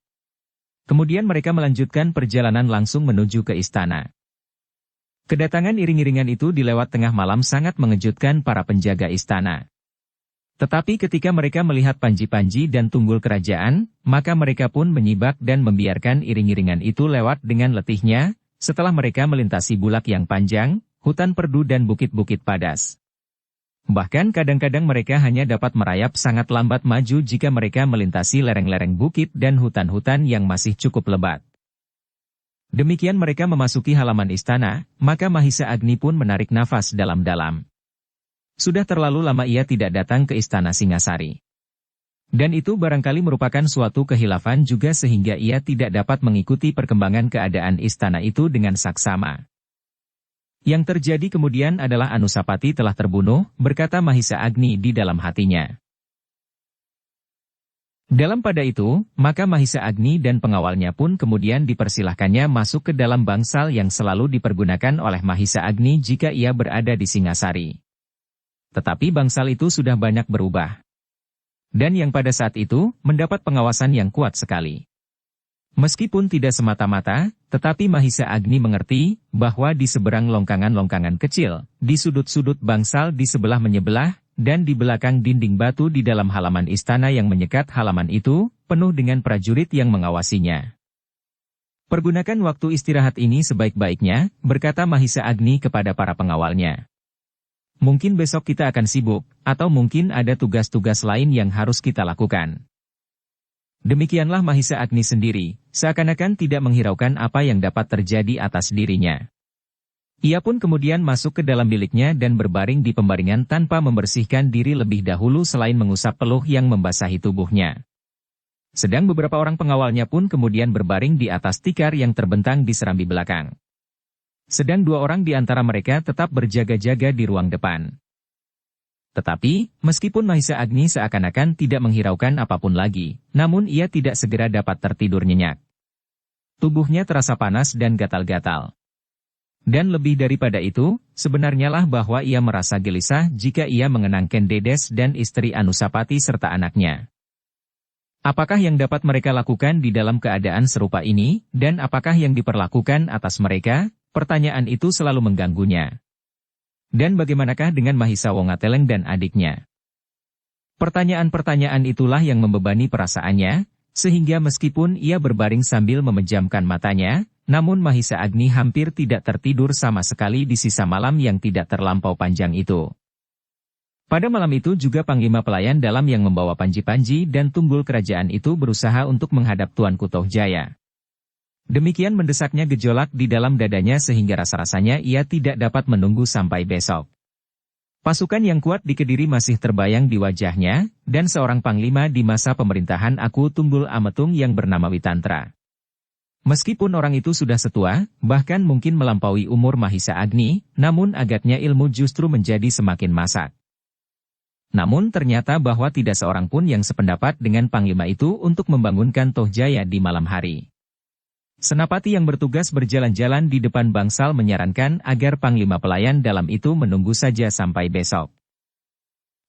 Kemudian mereka melanjutkan perjalanan langsung menuju ke istana. Kedatangan iring-iringan itu di lewat tengah malam sangat mengejutkan para penjaga istana. Tetapi ketika mereka melihat panji-panji dan tunggul kerajaan, maka mereka pun menyibak dan membiarkan iring-iringan itu lewat dengan letihnya, setelah mereka melintasi bulak yang panjang, hutan perdu dan bukit-bukit padas. Bahkan kadang-kadang mereka hanya dapat merayap sangat lambat maju jika mereka melintasi lereng-lereng bukit dan hutan-hutan yang masih cukup lebat. Demikian mereka memasuki halaman istana, maka Mahisa Agni pun menarik nafas dalam-dalam. Sudah terlalu lama ia tidak datang ke istana Singasari. Dan itu barangkali merupakan suatu kehilafan juga sehingga ia tidak dapat mengikuti perkembangan keadaan istana itu dengan saksama. Yang terjadi kemudian adalah Anusapati telah terbunuh, berkata Mahisa Agni di dalam hatinya. Dalam pada itu, maka Mahisa Agni dan pengawalnya pun kemudian dipersilahkannya masuk ke dalam bangsal yang selalu dipergunakan oleh Mahisa Agni jika ia berada di Singasari. Tetapi bangsal itu sudah banyak berubah. Dan yang pada saat itu, mendapat pengawasan yang kuat sekali. Meskipun tidak semata-mata, tetapi Mahisa Agni mengerti, bahwa di seberang longkangan-longkangan kecil, di sudut-sudut bangsal di sebelah menyebelah, dan di belakang dinding batu di dalam halaman istana yang menyekat halaman itu, penuh dengan prajurit yang mengawasinya. Pergunakan waktu istirahat ini sebaik-baiknya, berkata Mahisa Agni kepada para pengawalnya. Mungkin besok kita akan sibuk, atau mungkin ada tugas-tugas lain yang harus kita lakukan. Demikianlah Mahisa Agni sendiri, seakan-akan tidak menghiraukan apa yang dapat terjadi atas dirinya. Ia pun kemudian masuk ke dalam biliknya dan berbaring di pembaringan tanpa membersihkan diri lebih dahulu selain mengusap peluh yang membasahi tubuhnya. Sedang beberapa orang pengawalnya pun kemudian berbaring di atas tikar yang terbentang di serambi belakang. Sedang dua orang di antara mereka tetap berjaga-jaga di ruang depan. Tetapi, meskipun Mahisa Agni seakan-akan tidak menghiraukan apapun lagi, namun ia tidak segera dapat tertidur nyenyak. Tubuhnya terasa panas dan gatal-gatal. Dan lebih daripada itu, sebenarnya lah bahwa ia merasa gelisah jika ia mengenang Kendedes dan istri Anusapati serta anaknya. Apakah yang dapat mereka lakukan di dalam keadaan serupa ini, dan apakah yang diperlakukan atas mereka? Pertanyaan itu selalu mengganggunya. Dan bagaimanakah dengan Mahisa Wongateleng dan adiknya? Pertanyaan-pertanyaan itulah yang membebani perasaannya, sehingga meskipun ia berbaring sambil memejamkan matanya, namun Mahisa Agni hampir tidak tertidur sama sekali di sisa malam yang tidak terlampau panjang itu. Pada malam itu juga Panglima pelayan dalam yang membawa panji-panji dan tunggul kerajaan itu berusaha untuk menghadap Tuanku Tohjaya. Demikian mendesaknya gejolak di dalam dadanya sehingga rasa-rasanya ia tidak dapat menunggu sampai besok. Pasukan yang kuat di Kediri masih terbayang di wajahnya, dan seorang panglima di masa pemerintahan Aku Tunggul Ametung yang bernama Witantra. Meskipun orang itu sudah setua, bahkan mungkin melampaui umur Mahisa Agni, namun agaknya ilmu justru menjadi semakin masak. Namun ternyata bahwa tidak seorang pun yang sependapat dengan Panglima itu untuk membangunkan Tohjaya di malam hari. Senapati yang bertugas berjalan-jalan di depan bangsal menyarankan agar Panglima pelayan dalam itu menunggu saja sampai besok.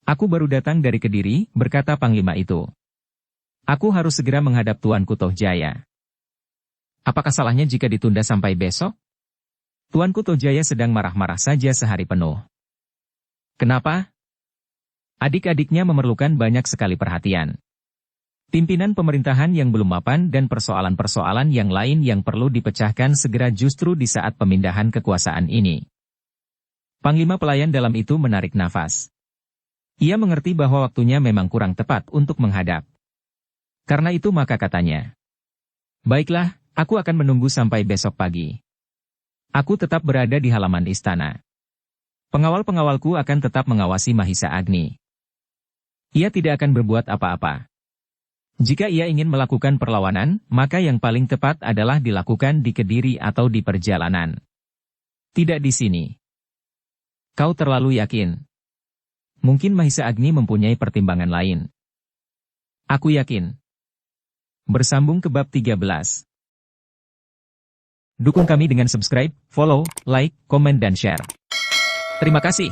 Aku baru datang dari Kediri, berkata Panglima itu. Aku harus segera menghadap Tuanku Tohjaya. Apakah salahnya jika ditunda sampai besok? Tuanku Tohjaya sedang marah-marah saja sehari penuh. Kenapa? Adik-adiknya memerlukan banyak sekali perhatian. Pimpinan pemerintahan yang belum mapan dan persoalan-persoalan yang lain yang perlu dipecahkan segera justru di saat pemindahan kekuasaan ini. Panglima pelayan dalam itu menarik nafas. Ia mengerti bahwa waktunya memang kurang tepat untuk menghadap. Karena itu maka katanya, baiklah, aku akan menunggu sampai besok pagi. Aku tetap berada di halaman istana. Pengawal-pengawalku akan tetap mengawasi Mahisa Agni. Ia tidak akan berbuat apa-apa. Jika ia ingin melakukan perlawanan, maka yang paling tepat adalah dilakukan di Kediri atau di perjalanan. Tidak di sini. Kau terlalu yakin. Mungkin Mahisa Agni mempunyai pertimbangan lain. Aku yakin. Bersambung ke bab 13. Dukung kami dengan subscribe, follow, like, komen dan share. Terima kasih.